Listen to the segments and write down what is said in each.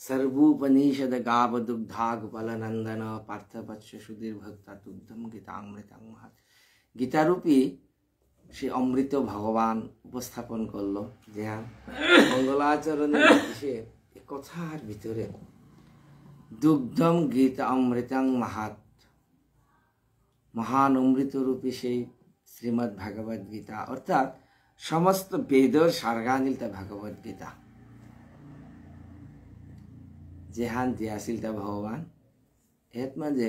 सर्वोपनिषद गाव दुग्धाग फलनंदन पार्थवत्स सुधीर भक्ता दुग्धम गीतामृतं महत् गीतारूपী সে অমৃত ভগবান উপস্থাপন করলো যে মঙ্গলাচরণের সে কথার ভিতরে দুগ্ধম গীতা অমৃতং মহাৎ মহান অমৃত রূপী সেই শ্রীমদ্ ভাগবত গীতা অর্থাৎ সমস্ত বেদর সারগানিলতা ভগবত গীতা যেহান দিয়াছিলতা ভগবান এত মাঝে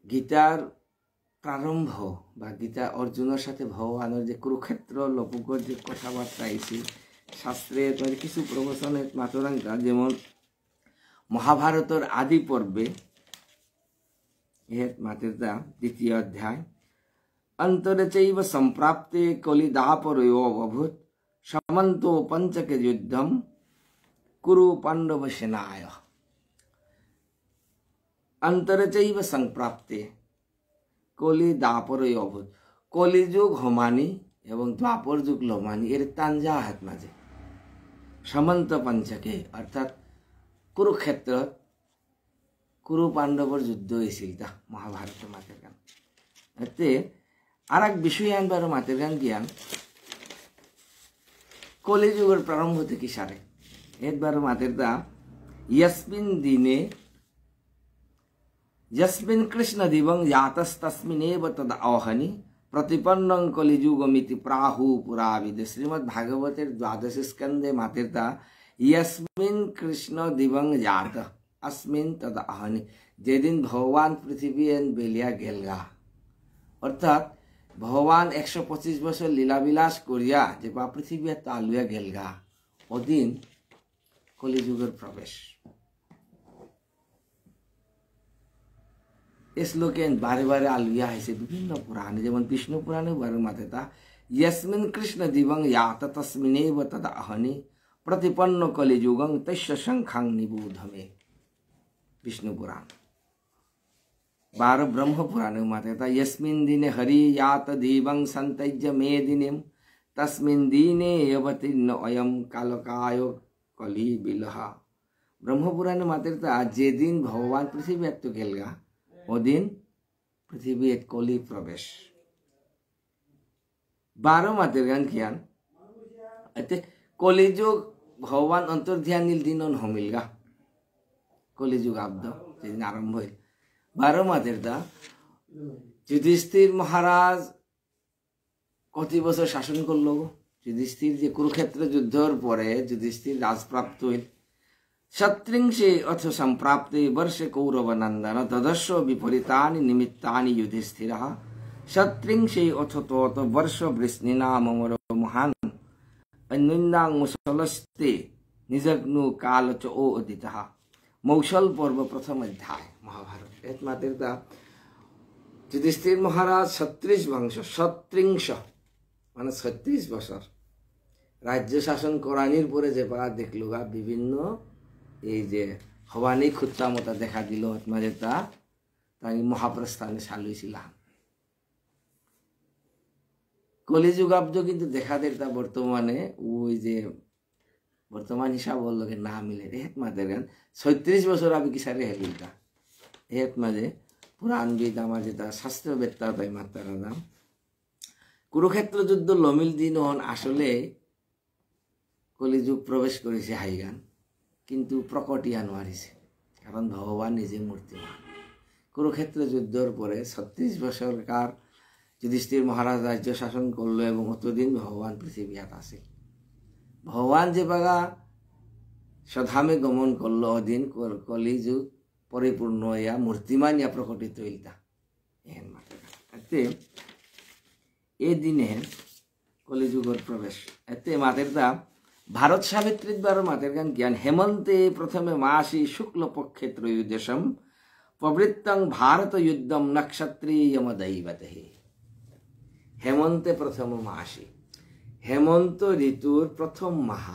গীতার প্রারম্ভ বা গীতা অর্জুনের সাথে ভগবানের যে কুরুক্ষেত্র লপুকর যে কথাবার্তা আইছিল শাস্ত্রের কিছু প্রবচনের মাতরাঙ্কা যেমন মহাভারতের আদি পর্বে এর মাতেরদা দ্বিতীয় অধ্যায় অন্তরে চৈব সম্প্রাপ্তে কলিদাপরয়ো অভূত সমন্তো পঞ্চকে যুদ্ধম কুরু পাণ্ডব সেনায় অন্তরে চৈব সম্প্রাপ্তে কলি দাপরই অভূত কলিযুগ হোমানি এবং দ্বাপর যুগ লোমানি এর তাঞ্জা হাত মাঝে সমন্ত পঞ্চকে অর্থাৎ কুরুক্ষেত্র কুরু পাণ্ডবর যুদ্ধ হয়েছিল তা মহাভারত মাতের গান এতে আর এক বিষয় আনবার মাতের গান জ্ঞান কলিযুগের প্রারম্ভ থেকে সারে একবার মাতের দা ইয়াসমিন দিনে यस्मिन् कृष्ण दिवं यातस्तस्मिन्नेव तद आहनि प्रतिपन्नं कलिजुगमिति प्राहु पुराविद श्रीमद् भागवतेर द्वादश स्कंदे मातेरता यस्मिन् कृष्ण दिवं यात अस्मिन् तद आहनि जेदिन भगवान पृथ्वी एन बेलिया गेलगा अर्थात भगवान 125 बছর লীলাবিলাস করিয়া যে বা পৃথিবী তালুয়া গেলগা ওদিন কলিযুগের প্রবেশ श्लोके बारे बारे आलुया है विभिन्न पुराणे जेमन विष्णु पुराणे बारे मातेता यस्मिन् कृष्ण दिवं यात तस्मिन्नेव तद आहनि प्रतिपन्न कलिजुगं तस्य शंखां निबोधमे विष्णु पुराण बार ब्रह्म पुराणे मातेता यस्मिन् दिने हरि यात दिवं संत्यज्य मेदिनीं तस्मिन् दिने अवतीर्ण अयं कालकाय कलि बिलहा ब्रह्म पुराणे मातेता जे दिन भगवान पृथ्वी तो गेलगा ওদিন পৃথিবীর কলি প্রবেশ 12 মাতের গান জ্ঞান এতে কলিযুগ ভগবান অন্তর্ধ্যানীল দিন হমিলগা কলিযুগ আব্দ যেদিন আরম্ভ হইল 12 মাতের দা যুধিষ্ঠির মহারাজ কত বছর শাসন করলো যুধিষ্ঠির যে কুরুক্ষেত্র যুদ্ধের পরে যুধিষ্ঠির রাজপ্রাপ্ত হইল शत्रिंशे अथ संप्राप्ते वर्षे कौरवनंदन तदस्व विपरीतानि निमित्तानि युधिष्ठिरः शत्रिंशे अथ तोत वर्ष वृष्णिनामर महान अन्विन्दां मुसलस्ते निजग्नु काल च ओ अदितः मौसल पर्व प्रथम अध्याय महाभारत एत मातेरता युधिष्ठिर महाराज 36 वंश 36 माने 36 বছর राज्य शासन करानिर परे जे पा देखलुगा विभिन्न এই যে হবানি খুত্তামতা দেখা দিল মাঝে তা তাই মহাপ্রস্থানে চালুইছিলাম কলিযুগাব্দ কিন্তু দেখা দেয় তা বর্তমানে ওই যে বর্তমান হিসাব বললোকে না মিলে এত মাঝে গান 36 বছর আমি কি সারে হেলিটা এত মাঝে পুরাণবিদ আমার যেটা শাস্ত্রবেত্তা তাই মাত্রার নাম কুরুক্ষেত্র যুদ্ধ লমিল দিন আসলে কলিযুগ প্রবেশ করেছে হাইগান কিন্তু প্রকটিয়া নোৱাৰিছে কারণ ভগবান নিজে মূর্তিমান কুরুক্ষেত্র যুদ্ধের পরে 36 বছরকার যুধিষ্ঠির মহারাজ রাজ্য শাসন করলো এবং অতদিন ভগবান পৃথিবীতে আছে ভগবান যে বাগা সধামে গমন করলো অদিন কলিযুগ পরিপূর্ণ ইয়া মূর্তিমান ইয়া প্রকটিত হইতা এহেন মাতে এই দিনে কলিযুগের প্রবেশ এতে মাতেরদা भारत सावित्री द्वारा मातेर गान ज्ञान हेमंते प्रथमे मासी शुक्ल पक्षे त्रयोदशम प्रवृत्तं भारत युद्धम नक्षत्रीयम दैवते हेमंते प्रथम मासी हेमंत ऋतुर प्रथम माह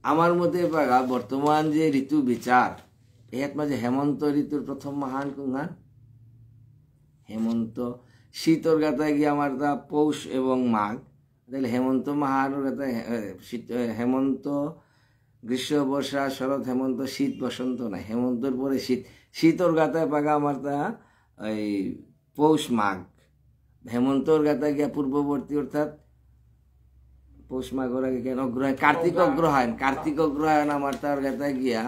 आमार मते पागा बर्तमान जे ऋतु विचार एत माजे हेमंत ऋतुर प्रथम महान कुंगान हेमंत शीतर गाता गিয়ে আমার তা পৌষ এবং মাঘ তাহলে হেমন্ত মাহার শীত, হেমন্ত গ্রীষ্ম বর্ষা শরৎ হেমন্ত শীত বসন্ত না, হেমন্তর পরে শীত, শীতর গাতায় পাকা আমার তা ওই পৌষ মাঘ, হেমন্তর গাতায় গিয়া পূর্ববর্তী অর্থাৎ পৌষ মাঘ ওর আগে কেন অগ্রহায়ণ, কার্তিক অগ্রহায়ণ, কার্তিক অগ্রহায়ণ আমার তার গাতায় গিয়া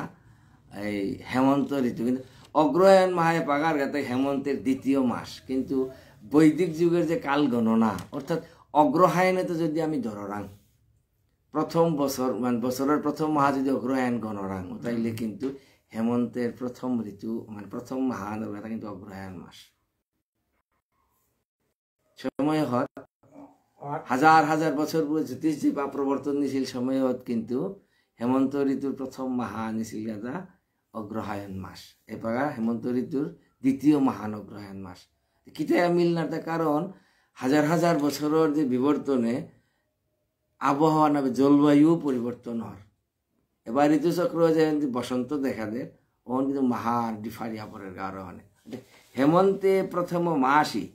এই হেমন্ত ঋতু। কিন্তু অগ্রহায়ণ মাহায় পাগার গাতায় হেমন্তের দ্বিতীয় মাস, কিন্তু বৈদিক যুগের যে কাল গণনা অর্থাৎ অগ্রহায়ণে তো যদি আমি ধরাং প্রথম বছর মানে বছরের প্রথম মাহ যদি অগ্রহায়ণ গণরাং তাইলে কিন্তু হেমন্তের প্রথম ঋতু মানে প্রথম মাহানের কথা কিন্তু অগ্রহায়ণ মাস। সময় হত হাজার হাজার বছর পরে জ্যোতিষ যে বা প্রবর্তনশীল সময় হত কিন্তু হেমন্ত ঋতুর প্রথম মাহা নিছিল গাদা অগ্রহায়ণ মাস, এবার হেমন্ত ঋতুর দ্বিতীয় মাহান অগ্রহায়ণ মাস। কিতায় মিল না, কারণ হাজার হাজার বছরের যে বিবর্তনে আবহাওয়া না জলবায়ু পরিবর্তন হয়। এবার ঋতুচক্র যে বসন্ত দেখা দেয় ওখান কিন্তু মাহার ডিফারিয়া পরের কারণে হেমন্তে প্রথম মাসই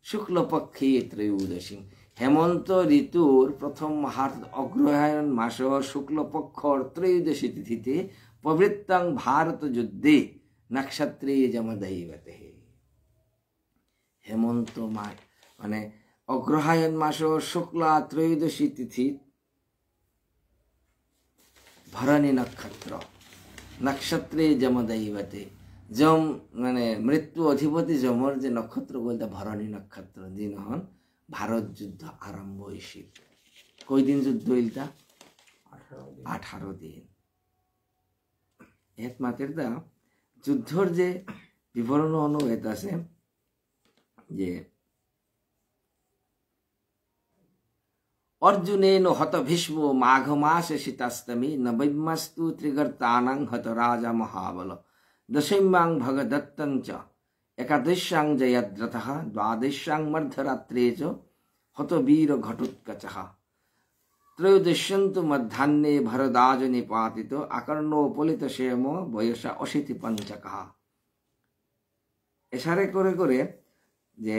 শুক্লপক্ষে ত্রয়োদশী, হেমন্ত ঋতুর প্রথম মাহার অগ্রহায়ণ মাসর শুক্লপক্ষর ত্রয়োদশী তিথিতে প্রবৃত্তাং ভারত যুদ্ধে নক্ষত্রে যমদৈবতে। হেমন্ত মাস মানে অগ্রহায়ণ মাসর শুক্লা ত্রয়োদশী তিথি ভরণী নক্ষত্র নক্ষত্রে যমদৈবতে, যম মানে মৃত্যু অধিপতি যমর যে নক্ষত্র বলতে ভরণী নক্ষত্র দিন হন ভারত যুদ্ধ আরম্ভ হয়েছিল। কয়দিন যুদ্ধ হইলতা? 18 দিন। একমাত্র যুদ্ধর যে বিবরণ অনুভূত আছে যে অর্জুনেন হত ভীষ্ম মাঘ মাসে শীতাস্তমী নবৈমাস্তু ত্রিগর্তানাং হত রাজা মহাবল দশম্যাং ভগদত্তং চ একাদশ্যাং জয়দ্রথঃ দ্বাদশ্যাং মর্ধরাত্রে চ হত বীর ঘটোৎকচঃ ত্রয়োদশ্যন্তু মধ্যাহ্নে ভরদাজ নিপাতিত আকর্ণোপলিত সেম বয়স অশীতি পঞ্চকঃ। এসারে করে করে যে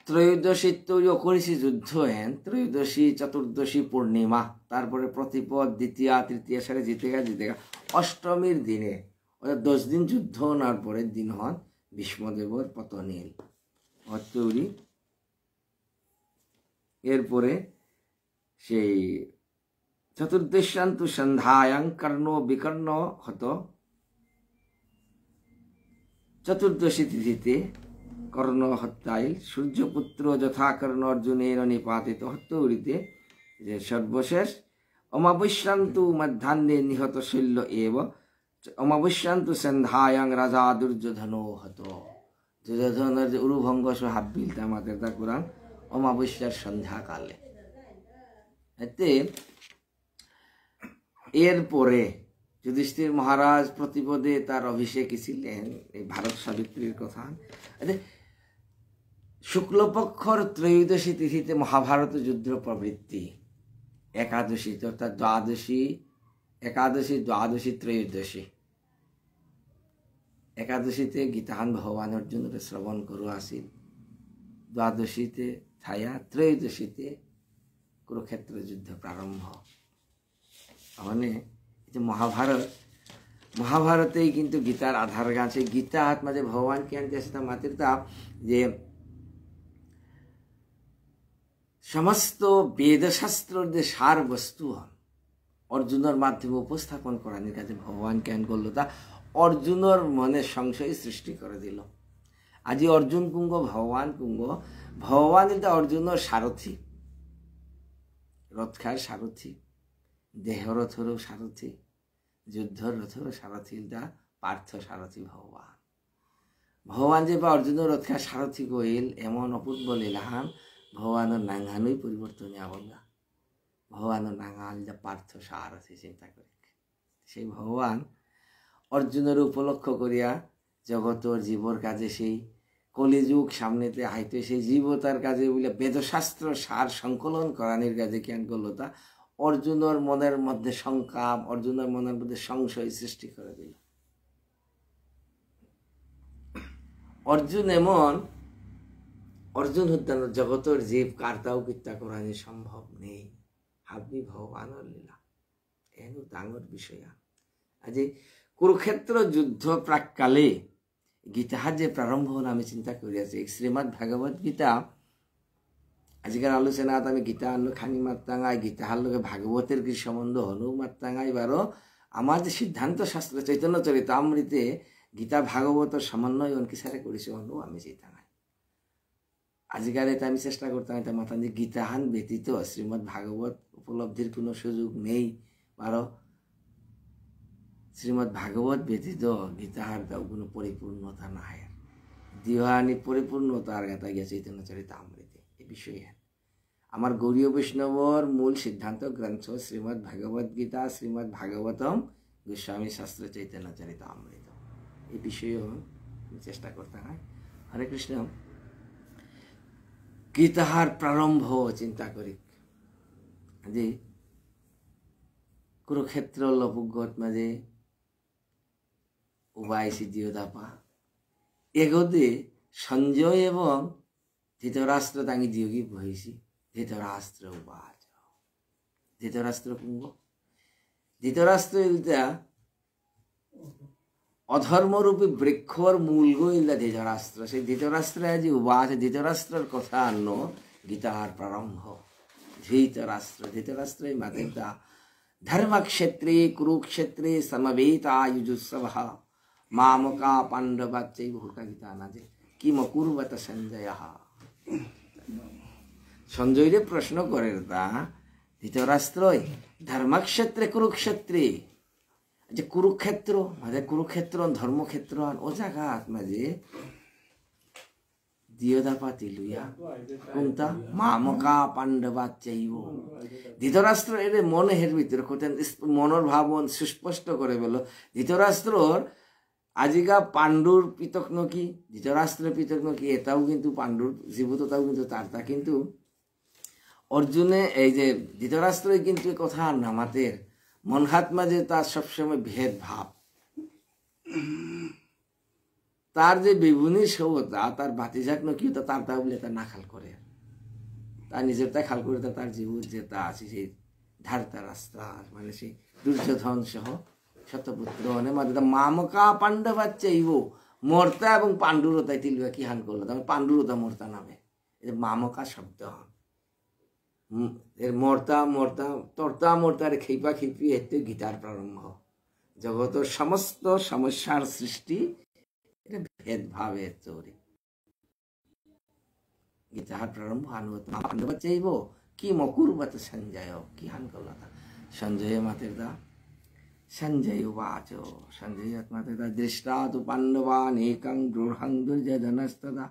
ত্রয়োদশী তৈরি করেছি যুদ্ধ হেন ত্রয়োদশী চতুর্দশী পূর্ণিমা, তারপরে প্রতিপদ দ্বিতীয়া তৃতীয়া সারে জিতেগা অষ্টমীর দিনে 10 দিন যুদ্ধ হওয়ার পরের দিন হন ভীষ্মদেবর পতনীল তৈরি। এরপরে সেই চতুর্দশান্তু সন্ধ্যায়াং কর্ণ বিকর্ণ হত, চতুর্দশী তিথিতে কর্ণ হত্যাইল সূর্যপুত্র যথাকর্ণ অর্জুনের নিপাতিত হত্যৌরিতে যে সর্বশেষ অমাবস্যান্তু মধ্যাহ্নে নিহত শৈল্য এব অমাবস্যান্তু সন্ধ্যায়াং রাজা দুর্যোধন হত। দুর্যোধনের যে উরুভঙ্গ হাব্বিল আমাদের তা কোরআন অমাবস্যার সন্ধ্যাকালে। এতে এরপরে যুধিষ্ঠির মহারাজ প্রতিপদে তার অভিষেকী ছিলেন এই ভারত সাবিত্রীর কথা। শুক্লপক্ষর ত্রয়োদশী তিথিতে মহাভারত যুদ্ধ প্রবৃত্তি, একাদশী অর্থাৎ দ্বাদশী একাদশী দ্বাদশী ত্রয়োদশী, একাদশীতে গীতাহান ভগবান অর্জুনকে শ্রবণ করু আসিল, দ্বাদশীতে ছায়া, ত্রয়োদশীতে কুরুক্ষেত্র যুদ্ধ প্রারম্ভ। মানে যে মহাভারতেই কিন্তু গীতার আধার গাছে গীতা আত্মা যে ভগবান কে আনতে আসে তার মাতির তাপ যে সমস্ত বেদশাস্ত্রের যে সার বস্তু অর্জুনের মাধ্যমে উপস্থাপন করার কাছে ভগবান জ্ঞান করলো, তা অর্জুনের মনে সংশয় সৃষ্টি করে দিল। আজি অর্জুন কুঙ্গ ভগবান কুঙ্গ, ভগবান এটা অর্জুনের সারথী, রথখার সারথী, দেহরথরও সারথী, যুদ্ধর রথরও সারথী, এটা পার্থ সারথী ভগবান। ভগবান যে বা অর্জুনের রথখার সারথী কইল এমন অপূর্ব লীলাহান ভগবানের নাঙ্গানুই পরিবর্তনে আবঙ্গা, ভগবানের নাঙ্গাল যা পার্থ সারথী চিন্তা করে সেই ভগবান অর্জুনের উপলক্ষ করিয়া জগতর জীবর কাজে সেই কলিযুগ সামনেতে হাইতে সেই জীবতার কাজে বলে বেদশাস্ত্র সার সংকলন করানির কাজে কেন করলো, তা অর্জুনের মনের মধ্যে শঙ্কা, অর্জুনের মনের মধ্যে সংশয় সৃষ্টি করে দিল। অর্জুন এমন অর্জুন উদ্যান জগতর জীব কার্তাও কিত্যা করানি সম্ভব নেই হাবি ভগবানের লীলা এনো ডাঙর বিষয়া আজি কুরুক্ষেত্র যুদ্ধ প্রাককালে গীতার যে প্রারম্ভ হল আমি চিন্তা করি আছি শ্রীমদ ভাগবত গীতা আজকের আলোচনাত আমি গীতা আনলো খানি মাত্রাঙ্গাই গীতার লোকে ভাগবতের কি সম্বন্ধ হলো মাত্রাঙ্গাই বারো আমার যে সিদ্ধান্ত শাস্ত্র চৈতন্য চরিতামৃতে গীতা ভাগবত সমন্বয় অনকি সারে করেছে হলো আমি চিন্তাঙ্গাই আজকাল এটা আমি চেষ্টা করতাম এটা মাথা যে গীতাহান ব্যতীত শ্রীমদ ভাগবত উপলব্ধির কোনো সুযোগ নেই বারো শ্রীমদ ভাগবত ব্যতীত গীতাহার কোনো পরিপূর্ণতা নাই দিহানি পরিপূর্ণতার গাতা গিয়া চৈতন্য চরিতামৃতে এই বিষয়ে আমার গৌরীয় বৈষ্ণবর মূল সিদ্ধান্ত গ্রন্থ শ্রীমদ ভগবত গীতা শ্রীমদ ভাগবতম গোস্বামী শাস্ত্র চৈতন্য চরিতামৃত এই বিষয়েও চেষ্টা করতে হয় হরে কৃষ্ণ গীতাহার প্রারম্ভ চিন্তা করি যে কুরুক্ষেত্র লপুগত মাঝে উবাইছি দিয়োদাপা এগোতে সঞ্জয় এবং ধৃতরাষ্ট্র তাঙ্গি দিয়োগী বহিছি ধৃতরাষ্ট্র উবাচ ধৃতরাষ্ট্র কুঙ্গ ধৃতরাষ্ট্র ইলতা অধর্মরূপী বৃক্ষর মূল ইলতা ধৃতরাষ্ট্র সেই ধৃতরাষ্ট্র যে উবাচ ধৃতরাষ্ট্রের কথা আন্ন গীতার প্রারম্ভ ধৃতরাষ্ট্র এই মাতেটা ধর্মক্ষেত্রে কুরুক্ষেত্রে সমবেতাयुजुत्सव मामका पांडवाच्चैव हुता गीता नाजे किम कुर्वत संजय সঞ্জয়রে প্রশ্ন করে তা ধৃতরাষ্ট্রই ধর্মক্ষেত্রে কুরুক্ষেত্রে যে কুরুক্ষেত্র মানে কুরুক্ষেত্র ধর্মক্ষেত্র ও জায়গাত মাঝে দিয়োদাপাতি লুইয়া কোনটা মামকা পাণ্ডবাচ্চৈব ধৃতরাষ্ট্র এর মনের ভিতরে কোথায় মনের ভাবন সুস্পষ্ট করে বলল ধৃতরাষ্ট্রর আজিকা পাণ্ডুর পিতক নকি ধৃতরাষ্ট্রের পিতক নকি এটাও কিন্তু পাণ্ডুর জীবতটাও কিন্তু তারটা কিন্তু অর্জুনে এই যে ধৃতরাষ্ট্রই কিন্তু কথা নামাতের মন হাত মাঝে তার সবসময় ভেদ ভাব তার যে বিভুনি সৌতা তার বাতিজাক নকি তার তা বলে তার না খাল করে তার নিজের তা খাল করে তার জীবন যে তা আছে সেই ধারতা রাস্তা মানে সেই দুর্যোধন সহ শতপুত্র মানে মাঝে মামকা পাণ্ডবাচ্চৈব মর্তা এবং পাণ্ডুরতায় তিলুয়া কি হান করলো তখন পাণ্ডুরতা মর্তা নামে এটা মামকা শব্দ এর মর্তা মর্তা তর্তা মর্তার খেপা খেপি এতে গীতার প্রারম্ভ জগতের সমস্ত সমস্যার সৃষ্টি এটা ভেদভাবের তৈরি গীতার প্রারম্ভ আনুগত পাণ্ডবাচ্চৈব কি মকুর্বত সঞ্জয় কি হান করল সঞ্জয় মাতের দা সঞ্জয় উবাচ সঞ্জয় মাতের দা দৃষ্টা তু পাণ্ডবান একং গৃহং দুর্যোধনস্তদা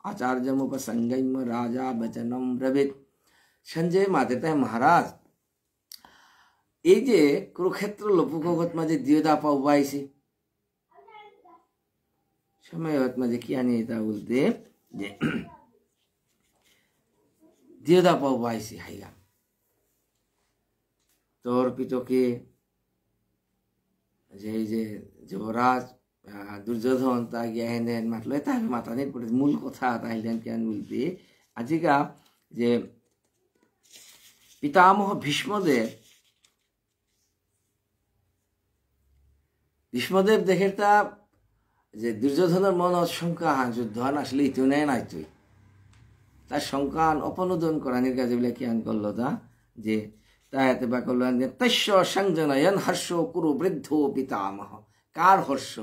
আচার্যমুপসঙ্গম্য রাজা বচনম ব্রবীত সঞ্জয় মাতের দা মহারাজ এই যে কুরুক্ষেত্র লোপুকগত মাঝে দিয়োদাপা উবাইছি সময় মাঝে কি আনি তা বলতে যে দিয়োদাপা উবাইছি হাইয়া তোর পিতকে যে এই যে যুবরাজ দুর্যোধন তা গিয়া হেন মাতলো তাকে মাতানির পরে মূল কথা তাইলেন কেন বলতে আজিকা যে পিতামহ ভীষ্মদেব দেখে তা যে দুর্যোধনের মন শঙ্কা যুদ্ধ আসলে ইতো নেয় নাই তুই তার শঙ্কা অপনোদন করানির কাজে বলে কি আন করলো তা যে তাহাতে বা করলেন যে তস্য সংজনয়ন হর্ষ কুরু বৃদ্ধ পিতামহ কার হর্ষ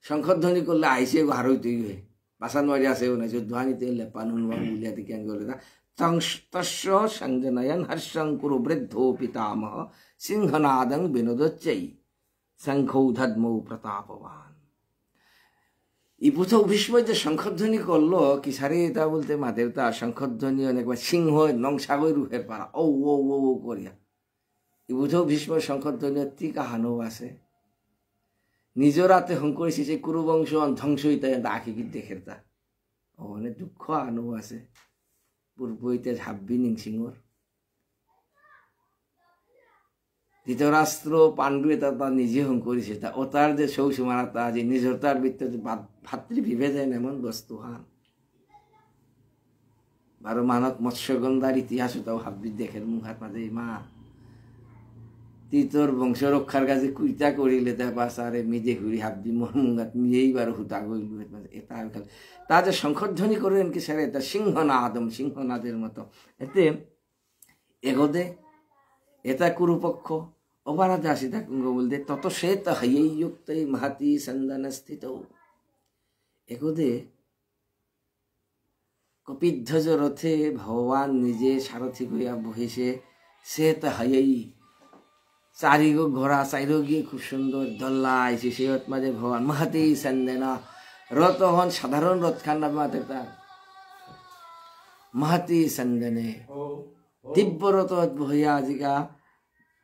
শঙ্খধ্বনি করলে আইসে হারই তুই হয়ে বাসান মারি আসেও না যুদ্ধহানিতে লেপানুন বুলিয়াতে কি আন করলো তা তস্য সংজনয়ন হর্ষং কুরু বৃদ্ধ পিতামহ সিংহনাদং বিনোদচ্চৈ শঙ্খৌধদ্মৌ প্রতাপবান এই প্রথম ভীষ্ম যে শঙ্খধ্বনি করলো কি সারি তা বলতে মা দেবতা শঙ্খধ্বনি অনেকবার সিংহ নংসাগর রূপের পারা ও ও ও ও করিয়া এই বুঝো ভীষ্ম শঙ্খধ্বনি টিকা হানো আছে নিজের হাতে হংকরেছি যে কুরুবংশ ধ্বংস হইতে আখি কি দেখে তা ও অনেক দুঃখ আনো আছে পূর্ব হইতে ঝাব্বি নিংসিংহর ধৃতরাষ্ট্র পাণ্ডু এটা তা নিজে হং করেছে তা ও তার যে সৌসীমারা তা যে নিজের তার ভিতরে ভাতৃবিভেদন এমন বস্তু হান বারো মানত মৎস্যগন্ধার ইতিহাস তাও হাব্বি দেখের মুখাত মাঝে মা তুই তোর বংশ রক্ষার কাছে কুইতা করিলে তা বাসারে মিজে ঘুরি হাব্বি মোর মুখাত মিজেই বারো হুতা গইল এটা তা যে শঙ্খধ্বনি করেন কি স্যার এটা সিংহনাদম সিংহনাদের মতো এতে এগোদে এটা কুরুপক্ষ অবারাধ আসি থাকুঙ্গ বলতে তত সে তো হইয়েই যুক্ত মহাতি সন্দন স্থিত এগোদে কপিধ্বজ রথে ভগবান নিজে সারথি হইয়া বহিছে সে তো হইয়েই চারিগো ঘোড়া চাইরো গিয়ে খুব সুন্দর দল্লা আইছে সে মাঝে ভগবান মহাতি সন্দেনা রথ হন সাধারণ রথ খান্না মাতে তার মহাতি সন্দনে দিব্য রথ হইয়া আজিকা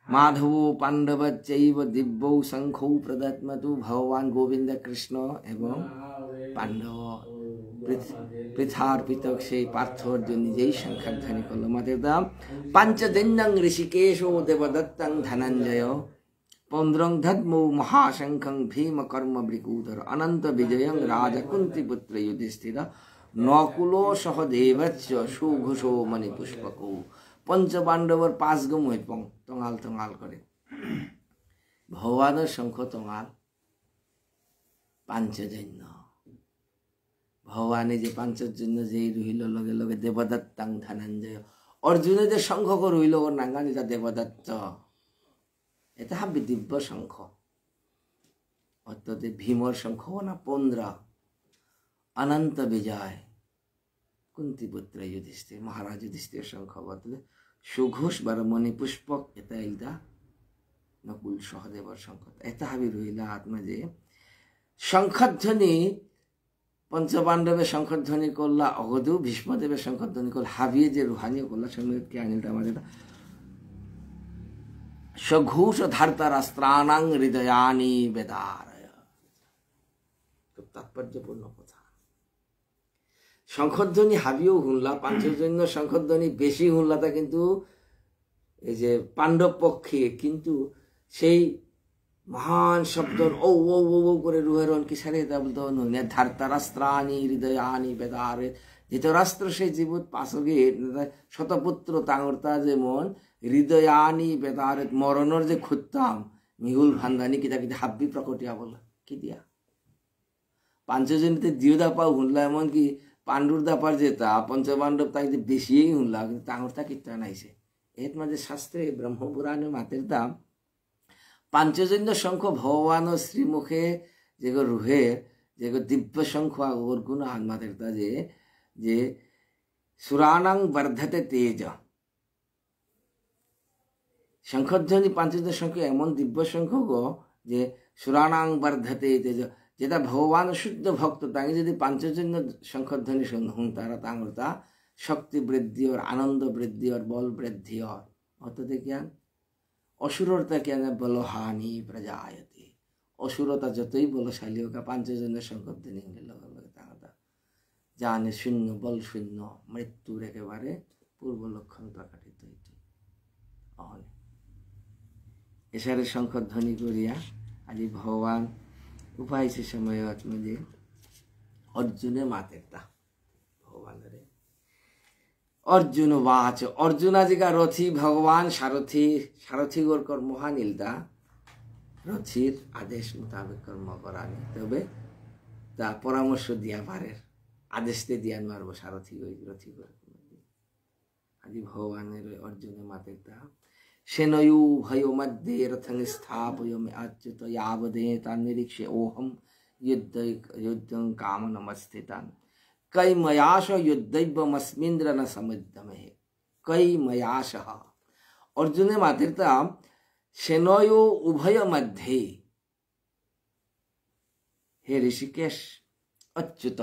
মাধব পাণ্ডব চৈব দিব্য শঙ্খ প্রদত্মতু ভগবান গোবিন্দ কৃষ্ণ এবং পাণ্ডব পৃথার্পিতক সেই পার্থ অর্জুন নিজেই শঙ্খধ্বনি করলো মাতের দাম পাঞ্চদৈন্যং ঋষিকেশ দেবদত্তং ধনঞ্জয় পৌন্দ্রং ধদ্মৌ মহাশঙ্খং ভীম কর্ম বৃকুধর অনন্ত বিজয়ং রাজকুন্তি পুত্র যুধিষ্ঠির নকুল সহদেবচ্চ সুঘোষো মণিপুষ্পক পঞ্চপাণ্ডবর 5 গো মহিপং টঙাল টঙাল করে ভগবানের শঙ্খ টঙাল পাঞ্চজন্য ভগবানে যে পাঞ্চজন্য যেই রহিল লগে লগে দেবদত্তাং ধনঞ্জয় অর্জুনে যে শঙ্খ রহিল ওর নাঙ্গানি যা দেবদত্ত এটা হবে দিব্য শঙ্খ অর্থাৎ ভীমর শঙ্খ না 15 অনন্ত বিজয় কুন্তিপুত্র যুধিষ্ঠির মহারাজ যুধিষ্ঠির শঙ্খ বলতে সুঘোষ বার মণিপুষ্পক এটা ইলদা নকুল সহদেবর শঙ্খ এটা হবে রহিলা আত্মা যে শঙ্খধ্বনি পঞ্চপাণ্ডবের শঙ্খধ্বনি করলা অগদু ভীষ্মদেবের শঙ্খধ্বনি করল হাবিয়ে যে রুহানি করলা সঙ্গে কে আনিলটা আমাদের সঘোষ ধার্তারাস্ত্রাণাং হৃদয়ানি বেদারয় খুব তাৎপর্যপূর্ণ কথা শঙ্খধ্বনি হাবিয়েও হুনলা পাঞ্চজন্য শঙ্খধ্বনি বেশি হুনলাটা কিন্তু এই যে পাণ্ডব পক্ষে কিন্তু সেই মহান শব্দ ও ও ও ও করে রুহেরন কি সারে তা বলতে ধার্তারাস্ত্রাণি হৃদয়ানি বেদারে ধৃতরাষ্ট্র সেই জীবত পাশগে শতপুত্র তাঙরতা যেমন হৃদয়ানি বেদারে মরণর যে খুঁজতাম মিহুল ভান্দানি কিতা কিতা হাব্বি প্রকটিয়া বলা কি দিয়া পাঞ্চজনীতে দিও দাপাও হুনলা এমন কি পাণ্ডুর দাপার যেতা পঞ্চপাণ্ডব তাই যে বেশিই হুনলা কিন্তু তাঙরতা কিতা নাইছে এর মাঝে শাস্ত্রে ব্রহ্মপুরাণের মাতের দাম পাঞ্চজন্য শঙ্খ ভগবান ও শ্রীমুখে যেগো রুহে যেগো দিব্য শঙ্খ ওর গুণ আনমাদের তা যে সুরানাং বর্ধতে তেজ শঙ্খধ্বনি পাঞ্চজন্য শঙ্খ এমন দিব্য শঙ্খ গো যে সুরানাং বর্ধতে তেজ যেটা ভগবান শুদ্ধ ভক্ত তাকে যদি পাঞ্চজন্য শঙ্খধ্বনি শুন তারা তাঙ্গরতা শক্তি বৃদ্ধি ওর আনন্দ বৃদ্ধি ওর বল বৃদ্ধি ওর অর্থাৎ জ্ঞান অসুরতা কেন বলহানি প্রজায়তে অসুরতা যতই বলশালী হোক পাঞ্চজন্য শঙ্খধ্বনি তাঙ্গতা জানে শূন্য বল শূন্য মৃত্যুর একেবারে পূর্ব লক্ষণ প্রকাটিত হইত এসারে শঙ্খধ্বনি করিয়া আজি ভগবান উপায় সে সময় যে অর্জুনে মাতেরটা ভগবানের অর্জুন বাচ অর্জুনাজিকা রথি ভগবান সারথি সারথি গোর কর্ম হানিলদা রথির আদেশ মোতাবেক কর্ম করা তবে তা পরামর্শ দিয়া পারের আদেশতে দিয়া মারবো সারথি রথি গোর আজি ভগবানের অর্জুনে মাতেরটা সেনয়ু ভয় মধ্যে রথং স্থাপয়মি আচ্যুত यावदे तान् निरीक्ष्य ओहम युद्धं कामनमस्थितान कई मयाश युद्धैवमस्मिन्द्र न समुद्यमे कई मयाश अर्जुने मातिरता सेनयो उभय मध्ये हे ऋषिकेश अच्युत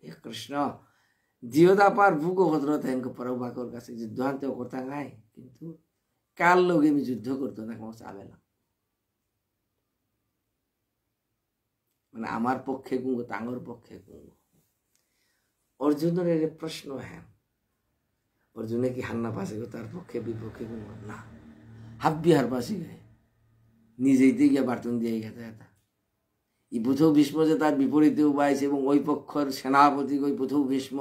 हे कृष्ण दियोदापार भूगो भद्रत इनको परबाकर काছে যুদ্ধান্ত করতা নাই কিন্তু কার লগে আমি যুদ্ধ করতে না কোনো চাবে না মানে আমার পক্ষে গুঙ্গ তাঙ্গর পক্ষে গুঙ্গ অর্জুনের এর প্রশ্ন হ্যাঁ অর্জুনে কি হান্না পাশে তার পক্ষে বিপক্ষে গুঙ্গ না হাব্বি হার পাশে গায়ে নিজেই দিয়ে বার্তন দিয়ে গেছে এটা ই বুধৌ ভীষ্ম যে তার বিপরীতে উবাইছে এবং ওই পক্ষর সেনাপতি ওই বুধৌ ভীষ্ম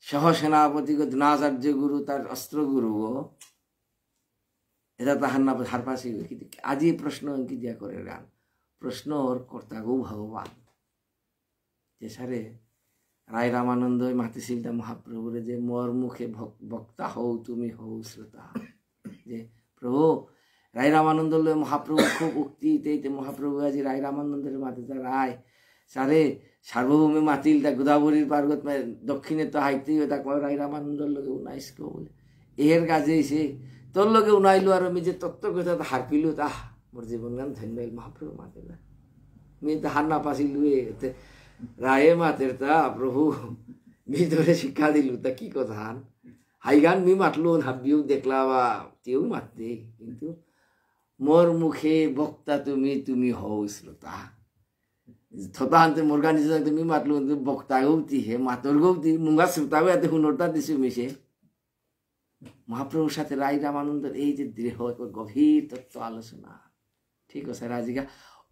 সহসেনাপতি দ্রোণাচার্য গুরু তার অস্ত্র গুরু এটা তাহার না হার পাশে আজি প্রশ্ন কি দিয়া করে গান প্রশ্ন ওর কর্তা গো ভগবান যে সারে রায় রামানন্দ মাতিছিল মহাপ্রভুরে যে মোর মুখে বক্তা হও তুমি হও শ্রোতা যে প্রভু রায় রামানন্দ মহাপ্রভু খুব উক্তিতে মহাপ্রভু আজি রায় রামানন্দের মাতে রায় সারে সার্বভৌমে মাতিল তা গোদাবরীর পার্বত দক্ষিণে তো হাইতেই তা রায় রামানন্দর লোকে উনাইস বলে এর কাজে এসে তোর লোকে উনাইলো আর আমি যে তত্ত্ব কথা হার পিলু তাহ মোর জীবন গান ধন্য মহাপ্রভু মাতিল আমি তো হার না পাছিলু রায়ে মাতের তা প্রভু ভিতরে শিক্ষা দিলু তা কি কথা হাই গান মি মাতলো হাবিও দেখলা বা কেউ মারতে কিন্তু মোর মুখে বক্তা তুমি তুমি হও শ্রোতা থতা আনতে মোর গান তুমি মাতলো বক্তা গৌতি হে মাতর গৌতি মুঙ্গা শ্রোতা এতে হুনরটা দিছু মিশে মহাপ্রভুর সাথে রায় রামানন্দের এই যে দৃঢ় গভীর তত্ত্ব আলোচনা ঠিক আছে রাজিকা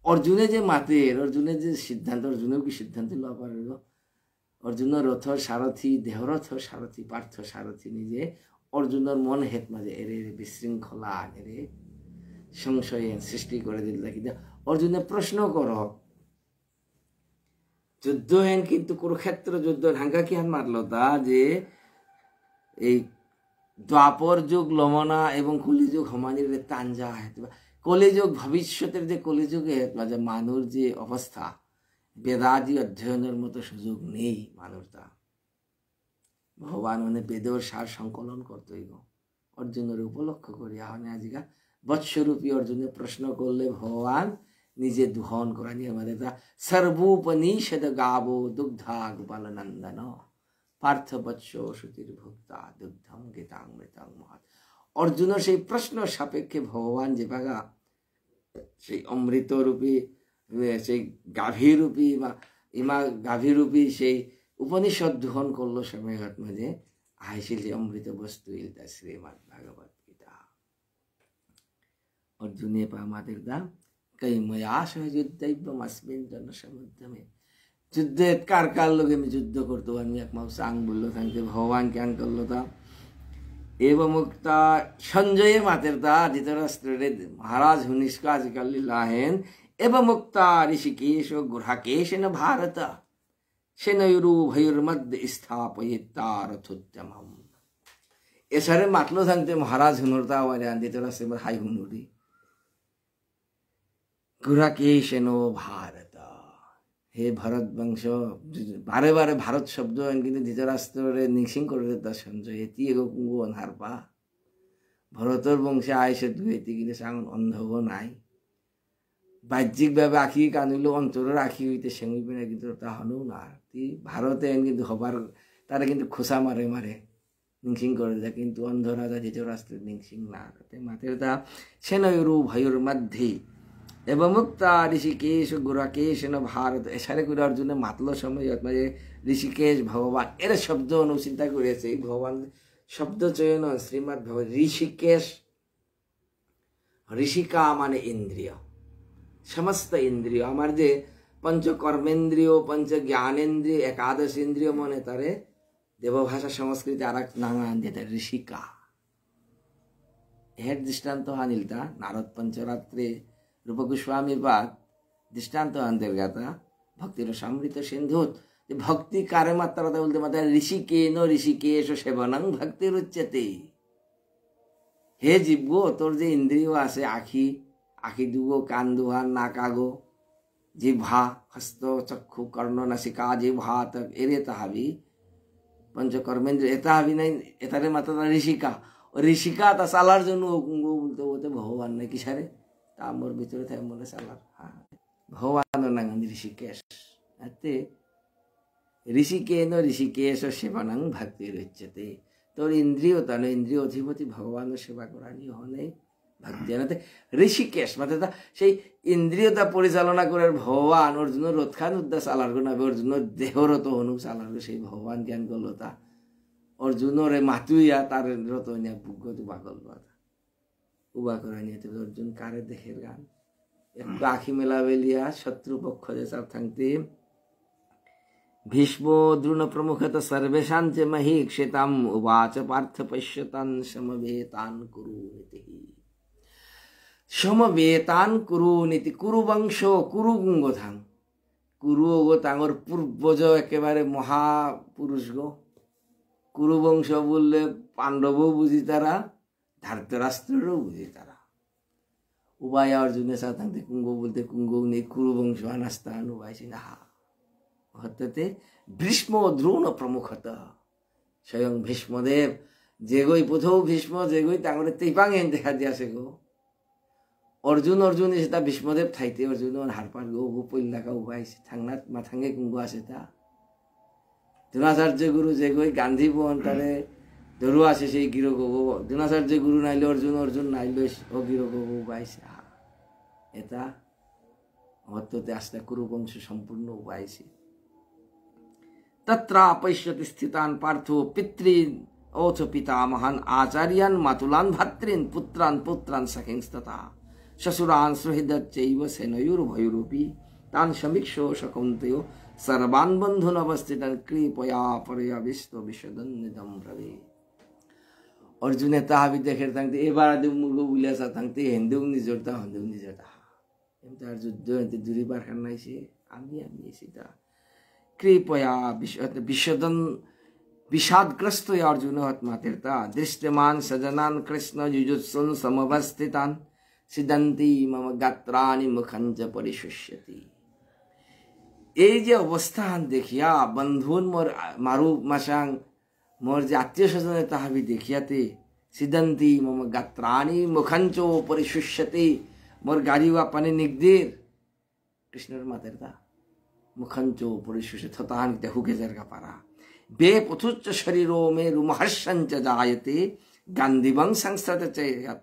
অর্জুনে যে মাতের অর্জুনের যে সিদ্ধান্ত অর্জুনেও কি সিদ্ধান্ত লওয়া পারল অর্জুনের রথ সারথী দেহরথ সারথী পার্থ সারথী নিজে অর্জুনের মন হেত মাঝে এরে বিশৃঙ্খলা এরে সংশয়ে সৃষ্টি করে দিল দেখি অর্জুনে প্রশ্ন কর যুদ্ধ হেন কিন্তু কুরুক্ষেত্র যুদ্ধ ঢাঙ্গা কি হান মারল তা যে এই দ্বাপর যুগ লমনা এবং কলিযুগ হমানির তাঞ্জা কলিযুগ ভবিষ্যতের যে কলিযুগে যে মানুষ যে অবস্থা বেদাদি অধ্যয়নের মতো সুযোগ নেই মানুষটা ভগবান মানে বেদর সার সংকলন করতেই অর্জুনের উপলক্ষ করিয়া মানে আজিকা বৎসরূপী অর্জুনের প্রশ্ন করলে ভগবান নিজে দুহন করা নিয়ে আমাদের তা সর্বোপনিষদ গাবো দুগ্ধা গোপাল নন্দন পার্থ বৎস সুতির ভুক্তা দুগ্ধম গীতামৃতং মহৎ অর্জুনের সেই প্রশ্ন সাপেক্ষে ভগবান যে ভাগা সেই অমৃতরূপী সেই গাভীরূপী বা ইমা গাভীরূপী সেই উপনিষদ দুহন করলো সময়ঘাট মাঝে আইছিল যে অমৃত বস্তু ইলতা শ্রীমদ ভাগবত গীতা অর্জুনে পা আমাদের দা কই ময়া সহযুদ্ধৈবম अस्मिन् জনসমুদ্যমে যুদ্ধে কার কার লোকে আমি যুদ্ধ করতে আমি এক মাস আং বললো থাকতে ভগবান জ্ঞান করলো তা एवं मुक्ता संजय मातेरता धृतराष्ट्रे महाराज हुनिष्का आजकल लाहेन एवं मुक्ता ऋषिकेश गुरहाकेश न भारत सेनयुरु भयुर्मध्य स्थापयिता रथोद्यमम एसारे मातलो सांगते महाराज हुनरता वाले धृतराष्ट्र में हाय हुनुरी गुरहाकेश न भारत हे भरत वंश बारे बारे भारत शब्द কিন্তু ধৃতরাষ্ট্রে নিংসিং করে দেতা সঞ্জয় এতি এগো কুঙ্গো অনহারপা ভরতর বংশে আইসে দুই এতি কিন্তু সাঙ্গন অন্ধগ নাই বাহ্যিকভাবে আখি কানিল অন্তরের আখি হইতে সেঙ্গিবে না কিন্তু তা হনও না ভারতে কিন্তু হবার তারা কিন্তু খোসা মারে মারে নিংসিং করে দেয় কিন্তু অন্ধ রাজা ধৃতরাষ্ট্রের নিংসিং না মাতের তা সেনয়ুরু ভয়ুর মধ্যে एवं मुक्ता ऋषिकेश गुराकेश न भारत ऐसा করে অর্জুনে মাতলো সময় মানে ঋষিকেশ ভগবান এর শব্দ অনুচিন্তা করেছে ভগবান শব্দ চয়ন শ্রীমদ ভগবত ঋষিকেশ ঋষিকা মানে ইন্দ্রিয় সমস্ত ইন্দ্রিয় আমার যে পঞ্চ কর্মেন্দ্রিয় পঞ্চ জ্ঞানেন্দ্রিয় একাদশ ইন্দ্রিয় মনে তারে দেবভাষা সংস্কৃতি আর এক নাম দিতে ঋষিকা এর দৃষ্টান্ত আনিলতা নারদ পঞ্চরাত্রে रूप गोस्वामी बात दृष्टान्त अंतर्गत भक्तिर समृत सिंधुत भक्ति कार्य मात्रा बोलते मतलब ऋषिकेन ऋषिकेश सेवनं भक्तिरुच्यते हे जीवगो तोर जे इंद्रिय आसे आखि आखि दुगो कान दुहा नाक आगो जिह्वा हस्त चक्षु कर्ण नासिका जिह्वा तक एरे ताहाबी पंच कर्मेंद्रिय एता हाबी नहीं एतारे मात्रा ऋषिका ऋषिका ता सालार जनु बोलते बोलते भगवान ने किसारे तामर ভিতরে থাকে মনে সালার হ্যাঁ ভগবানের নাম ঋষিকেশ এতে ঋষিকেন ঋষিকেশ সেবানাং ভক্তি রচ্যতে তোর ইন্দ্রিয় তাহলে ইন্দ্রিয় অধিপতি ভগবানের সেবা করানি হনে ভক্তি জানাতে ঋষিকেশ মানে সেই ইন্দ্রিয়তা পরিচালনা করে ভগবান অর্জুন রথখান উদ্দাস আলার গুণ অর্জুন দেহরত অনুপ সালার সেই ভগবান জ্ঞান করলো তা অর্জুনরে মাতুইয়া তার রত নিয়ে বুকগত বাগল उबा करानी तो अर्जुन कारे देखेर गान एक आखि मेलावे लिया शत्रु पक्ष जैसा थंगते भीष्मो द्रोण प्रमुखत सर्वेषां च महीक्षिताम् उवाच पार्थ पश्यतान् समवेतान् कुरुनीति समवेतान् कुरुनीति कुरुवंश कुरुगुंगथां কুরু গো তাঙ্গর পূর্বজ একেবারে মহাপুরুষ গো কুরুবংশ বললে পাণ্ডবও বুঝি তারা ধার্তরাষ্ট্রেরও বুঝি তারা উভয় অর্জুনের সাথে কুঙ্গ বলতে কুঙ্গ নেই কুরুবংশ আনাস্তান উভয় সিনা হতে ভীষ্ম দ্রোণ প্রমুখত স্বয়ং ভীষ্মদেব যেগই প্রথম ভীষ্ম যেগই তাঙ্গরে তেইপাং এন দেখা দিয়াছে গো अर्जुन अर्जुन एसेता भीष्मदेव थाइते अर्जुन हारपार गो गो पइलाका उबाय थांगना माथांगे कुंगो आसेता द्रोणाचार्य गुरु जेगोय गांधी बहन तारे धरु आसे सेई गिरो गो द्रोणाचार्य गुरु नाइले अर्जुन अर्जुन नाइले ओ गिरो गो उबायसे एता हत्तते आस्ते कुरुवंश संपूर्ण उबायसे तत्र अपश्यति स्थितान् पार्थो पितॄन् ओथ पितामहान् आचार्यान् मातुलान् भ्रातॄन् पुत्रान् पुत्रान् सखिंस्तथा शशुरान् सुहृदच्चैव सेनयोर्भयोरपि तान् समीक्षो शकुन्तयो सर्वान् बन्धून् अवस्थितान् कृपया पर्यवेष्टो विशदन्निदं ब्रवे अर्जुने ताहाबि देखेर थांगते एबार दे मुगो बुलियासा थांगते हेन्दुं निजरता हन्दुं निजरता एमतार युद्ध एते दुरी बार खानाइसे आमी एसिता कृपया विशदन् विषादग्रस्त अर्जुन आत्मातीर्था दृष्टमान सजनान् कृष्ण युजुत्सुन् समवस्थितान् सिद्धांति मम गात्राणि मुखंच परिशुष्यति এই যে অবস্থান দেখিয়া বন্ধুন মোর মারু মাসাং মোর যে আত্মীয় স্বজনে তাহাবি দেখিয়াতে সিদ্ধান্তি মম গাত্রাণি মুখঞ্চ পরিশুষ্যতি মোর গাড়িওয়া পানি নিগদির কৃষ্ণের মাতের দা মুখঞ্চ পরিশুষ্য থতান হুকে জারগা পারা বে পথুচ্চ শরীরো মে রুমহর্ষঞ্চ জায়তে গান্ধিবং সংস্থাত চৈয়াত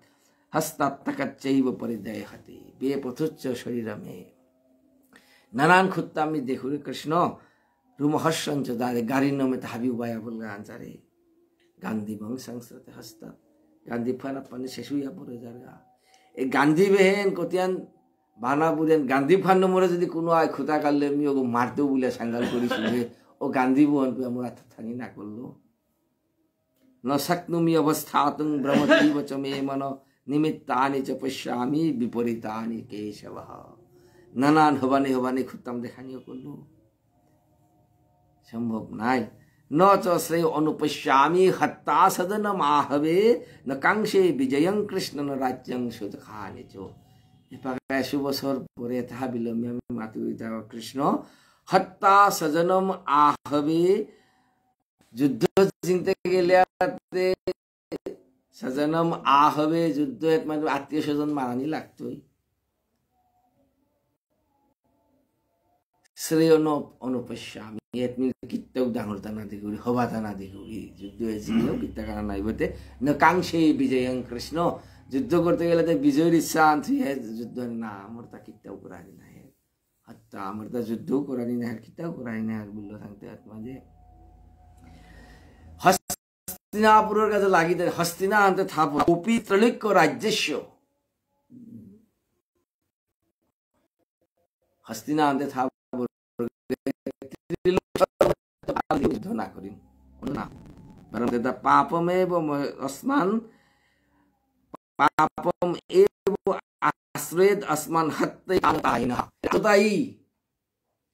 हस्तात्तकच्चैव परिदयहति बे पथुच्च शरीर में नानान खुत्ता में देखो रे कृष्ण रुमहर्षंच दारे गारिनो में ताबी उबाया बोलगा आंचारे गांधी बंग संस्कृत हस्ता गांधी फन अपन शेषुया परे जारगा ए गांधी बहन कोतियान बाना बुरेन गांधी फन मोरे যদি কোনো আয় খুতা কালে আমি ওগো মারতেও বলে সাঙ্গাল করিছিল ও গাंधी বহন পে আমরা থানি না করলো ন শক্নুমি অবস্থাতুং ব্রহ্মতিব চ মে মন निमित्तानि च पश्यामि विपरीतानि केशवः नानान हबाने हबाने खुत्ताम देखानियो करलो संभव नाय न च श्रेय अनुपश्यामि हत्ता सदनम आहवे न कांक्षे विजयं कृष्ण न राज्यं सुखानि च एपागा 100 বছর পরে তাহা বিলম্বে আমি মাতুরিতা কৃষ্ণ হত্তা সজনম आहवे যুদ্ধ জিনতে গেলে सजनम आहवे युद्ध मतलब आत्मीय स्वजन मारानी लागतोय श्रेय न अनुपश्यामि एतमी कित्तक डांगरता ना दिगुरी हबाता ना दिगुरी युद्ध एजियो कित्ता काना নাই বতে ন কাংশে বিজয়ং কৃষ্ণ যুদ্ধ করতে গেলে তো বিজয়ের ইচ্ছা আছে যুদ্ধ না আমরতা কিত্তাও করানি না হত্তা আমরতা যুদ্ধ করানি না কিত্তাও করানি না বললো থাকতে আত্মা যে हस्तिनापुर का लागी हस्तिना अंत था गोपी त्रैलोक्य राज्यस्य हस्तिना अंत था युद्ध ना करिम ना परंतु पापमेव अस्मान् पापम एव आश्रयेत अस्मान् हत्यायिनः आतताई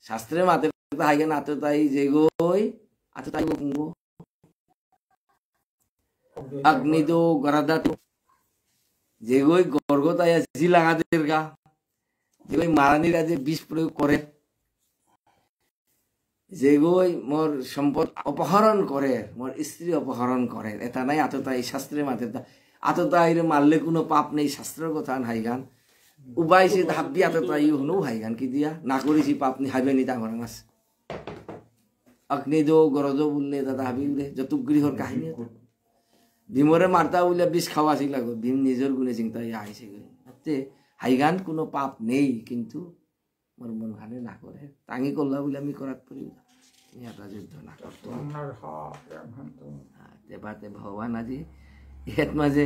शास्त्रे माते हायन आतताई जेगोय आतताई कुंगो अग्निदो गरादातो जेगोय गरगताया जी লাগা দেরগা जेगोय मारानी राजे विष प्रयोग करे जेगोय मोर सम्पद अपहरण करे मोर स्त्री अपहरण करे এটা নাই আততাই শাস্ত্রে মাতে আততাইরে মারলে কোনো পাপ নেই শাস্ত্রের কথা হাইগান উবাইছে ধাব্বি আততাই হনো হাইগান কি দিয়া না করিছি পাপ নি হাইবেনি তাঙ্গর মাস अग्निदो गरदो বললে দাদা হাবিলে যত গৃহর কাহিনী भीमरे मारता बोले विष खावासी लागो भीम निजर गुणे चिंता आइसे गए हाइगान कोनो पाप नहीं किंतु मोर मन खाने ना करे तांगी करला बोले आमी करात परि याता युद्ध ना करतो अमर हा तेबाते भगवान আজি এত মাঝে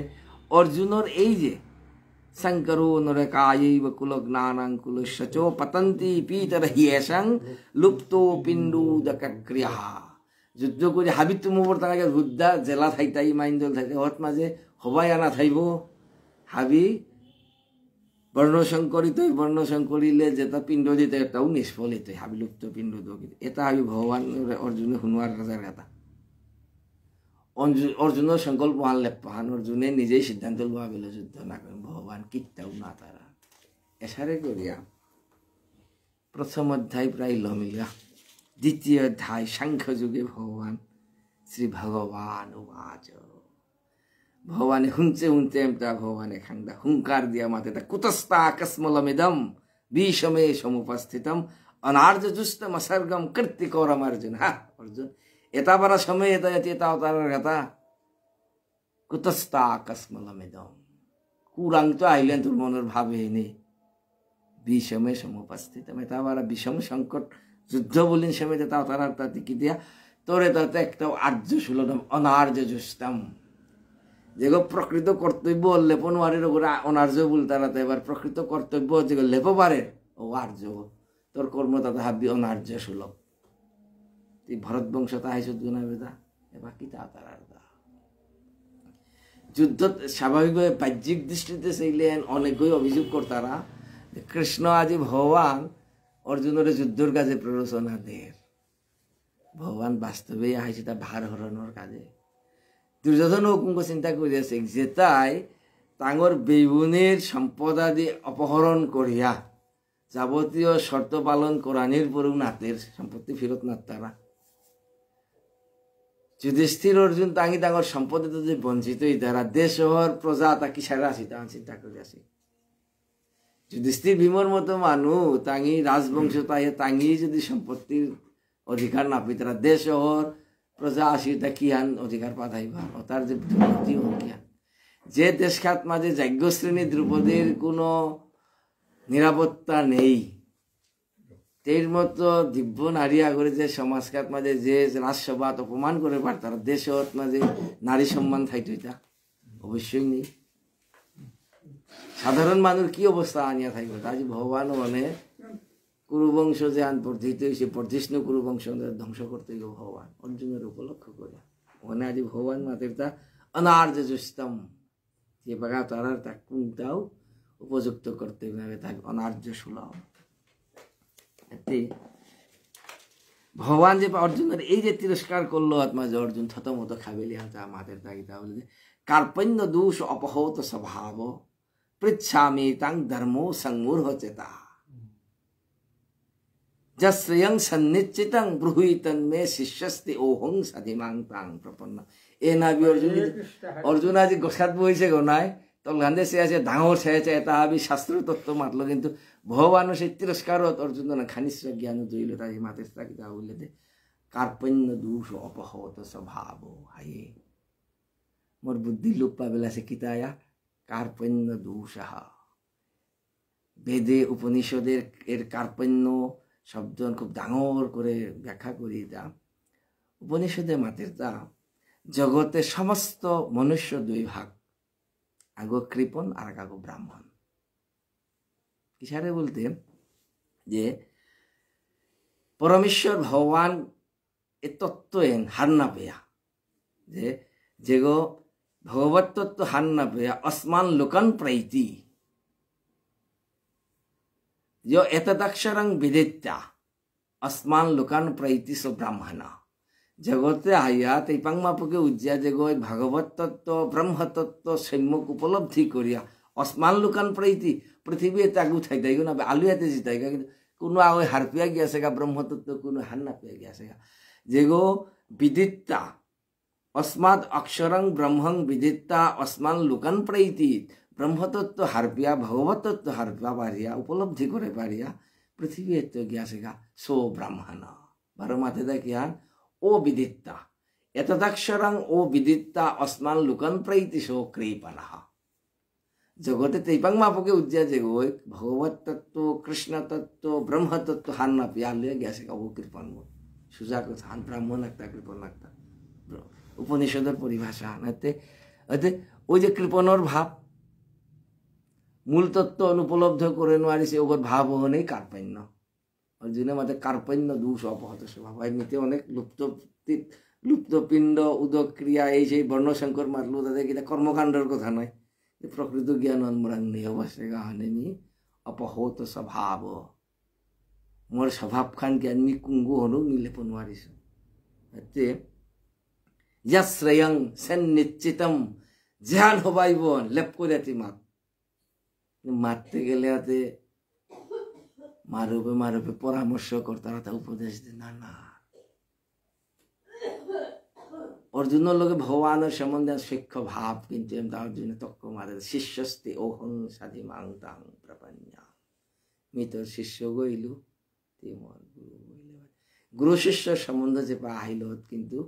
অর্জুনের এই যে শঙ্করো নরকায়ৈব কুলজ্ঞানাঙ্কুল সচো পতন্তি পিতর হিয়েশং লুপ্তো পিণ্ডুদক্রিয়া যুদ্ধ করে হাবি তুমোর তাকে রুদ্দা জেলা থাইতাই মাইন্দল থাইতে হত মাঝে হবাই আনা থাইব হাবি বর্ণসংকরিত বর্ণসংকরিলে যেটা পিণ্ড দিতে এটাও নিষ্ফলিত হাবি লুপ্ত পিণ্ড দকিত এটা হাবি ভগবান অর্জুনে শুনোয়ার রাজার কথা অর্জুনের সংকল্প আনলে পাহান অর্জুনে নিজেই সিদ্ধান্ত লোৱা বেলে যুদ্ধ না করেন ভগবান কিত্তাও না তারা এসারে করিয়া প্রথম অধ্যায় প্রায় লমিলা দ্বিতীয় অধ্যায় সাংখ্য যুগে ভগবান শ্রী ভগবান উবাচ ভগবানে শুনতে শুনতে এমটা ভগবানে খাংদা হুঙ্কার দিয়া মাতে কুতস্তা কস্মলমিদম বিষমে সমুপস্থিতম অনার্য জুস্তম অসর্গম কৃত্তিকৌরম অর্জুন হা অর্জুন এটা বারা সময় এটা এটা অবতারের কথা কুতস্তা কস্মলমিদম কুরাং তো আইলেন তোর মনের ভাবে নেই বিষমে সমুপস্থিতম এটা বারা বিষম সংকট যুদ্ধ বলিন সময় এটা অবতার তাতে কি দিয়া তোর এটা একটা আর্য সুলনম অনার্য জুস্তম যেগো প্রকৃত কর্তব্য লেপ নোয়ারের ওগুলো অনার্য বল তারাতে এবার প্রকৃত কর্তব্য যেগুলো লেপ পারে ও আর্য তোর কর্ম তাতে হাবি অনার্য সুলভ তুই ভরত বংশ তাহাই সদ্গুণা বেদা এবার কি তার যুদ্ধ স্বাভাবিকভাবে বাহ্যিক দৃষ্টিতে চাইলেন অনেকই অভিযোগ করতারা কৃষ্ণ আজি ভগবান অর্জুনের যুদ্ধের কাজে প্ররোচনা দের ভগবান বাস্তবেই আইছে তা ভার হরণের কাজে দুর্যোধন হুকুম চিন্তা করিয়াছে যে তাই তাঙর বেগুনের সম্পদাদি অপহরণ করিয়া যাবতীয় শর্ত পালন করানির পরেও নাতের সম্পত্তি ফেরত নাত তারা যুধিষ্ঠির অর্জুন তাঙ্গি তাঙর সম্পদে যে বঞ্চিত তারা দেশ হর প্রজা তাকি সারা আসি তাঙ্গ চিন্তা করিয়াছে যুধিষ্ঠির ভীমর মতো মানুষ তাঙ্গি রাজবংশ তাই তাঙ্গি যদি সম্পত্তির অধিকার না পেয়ে তারা দেশ হর প্রজা আসি তা কিয়ান অধিকার পাঠাইবা ও তার যে দুর্নীতি ও কিয়ান যে দেশখাত মাঝে যাজ্ঞশ্রেণী দ্রৌপদীর কোনো নিরাপত্তা নেই তের মতো দিব্য নারী আগরে যে সমাজখাত মাঝে যে রাজসভাত অপমান করে পার তারা দেশত মাঝে নারী সম্মান থাইটা অবশ্যই নেই সাধারণ মানুষ কি অবস্থা আনিয়া থাকবে আজ ভগবান মানে কুরুবংশ যে আন বর্ধিত হয়েছে বর্ধিষ্ণু কুরুবংশ ধ্বংস করতে গেল ভগবান অর্জুনের উপলক্ষ করে ওখানে আজ ভগবান মাতের তা অনার্য জুস্তম যে বাগা তারার তা কোনটাও উপযুক্ত করতে হবে তাকে অনার্য সুলভ এতে ভগবান যে অর্জুনের এই যে তিরস্কার করলো আত্মা যে অর্জুন থতমত খাবেলি আনতা মাতের তাকে তা বলে কার্পণ্য দোষ অপহত স্বভাব পৃচ্ছামি তাং ধর্ম সংমূঢ় চেতা যশ্রয়ং সন্নিশ্চিতং ব্রুহিতন মে শিষ্যস্তি ওহং সাধিমাং তাং প্রপন্ন এ নাবি অর্জুন আজি গোসাত বইছে গোনায় তলগান্ধে সে আছে ডাঙর সেছে এটা আবি শাস্ত্র তত্ত্ব মাতলো কিন্তু ভগবান সেই তিরস্কারত অর্জুন খানিশ্র জ্ঞান দইল তাই মাতের তাকে তা বললে দে কার্পণ্য দোষ অপহত স্বভাব হায়ে মোর বুদ্ধি লোপ পাবেলা সে কিতায়া কার্পণ্য দোষ বেদে উপনিষদের এর কার্পণ্য শব্দ খুব ডাঙর করে ব্যাখ্যা করি তা উপনিষদে মাতের তা জগতে সমস্ত মনুষ্য দুই ভাগ আগো কৃপণ আর আগো ব্রাহ্মণ কিসারে বলতে যে পরমেশ্বর ভগবান এ তত্ত্ব এন হার না পেয়া যে যেগো ভগবত তত্ত্ব হার না পেয়া আসমান লোকান প্রাইতি जो एतदक्षरं विदित्या अस्मान लोकान प्रैति सो ब्राह्मण जगते आया तैपांग मापुके उज्जा जगो भागवत तत्व ब्रह्म तत्व सम्यक उपलब्धि करिया अस्मान लोकान प्रैति पृथ्वी तागु थाई दाइगो ना आलु याते जिताइगा कोनो आवे हारपिया गयासेगा ब्रह्म तत्व कोनो हान्ना पिया गयासेगा जेगो विदित्ता अस्माद अक्षरं ब्रह्मं विदित्ता अस्मान लोकान प्रैति ब्रह्मतत्व हारपिया भगवतत्व हारपिया पारिया उपलब्धि करे पारिया पृथ्वी तो गयासेगा सो ब्राह्मण बारो माथे दा ज्ञान ओ विदित्ता एतदक्षरं ओ विदित्ता अस्मान लोकान प्रैति सो कृपणः जगते तैपांग मापुके उज्जा जेगो भगवत तत्व कृष्ण तत्व ब्रह्म तत्व हान्ना पिया ले गयासेगा वो कृपण सुजा को हान ब्राह्मण लगता कृपण लगता उपनिषदर परिभाषा नाते अते ओ जे कृपणर भाव মূল তত্ত্ব অনুপলব্ধ করে নোৱাৰিছে ওগর ভাবনেই কার্পণ্য অর্জুনের মাঝে কার্পণ্য দোষ অপহত স্বভাব এমনিতে অনেক লুপ্তপিণ্ড উদক ক্রিয়া এই সেই বর্ণশঙ্কর মারলো তাদের কিনা কর্মকাণ্ডের কথা নয় প্রকৃত জ্ঞান অন্মরাং নেই অবশ্যই গাহানি অপহত স্বভাব মোর স্বভাৱ খান জ্ঞান নি কুংগু হনো নিলেপ নোৱাৰিছো এতে যশ্রয়ং সন্নিশ্চিতম ধ্যান হবাইব লেপ করে মাত মারতে গেলে হাতে মারবে পরামর্শ কর্তারা তা উপদেশ দে না না অর্জুনের লগে ভগবানের সম্বন্ধে শিক্ষ ভাব কিন্তু অর্জুন তক্ক মারে শিষ্যস্তে ওহং সাধি মাং তাং প্রপন্যা মি তোর শিষ্য গইলু মোর গুরু গইলে গুরু শিষ্যর সম্বন্ধ যে পা আহিল কিন্তু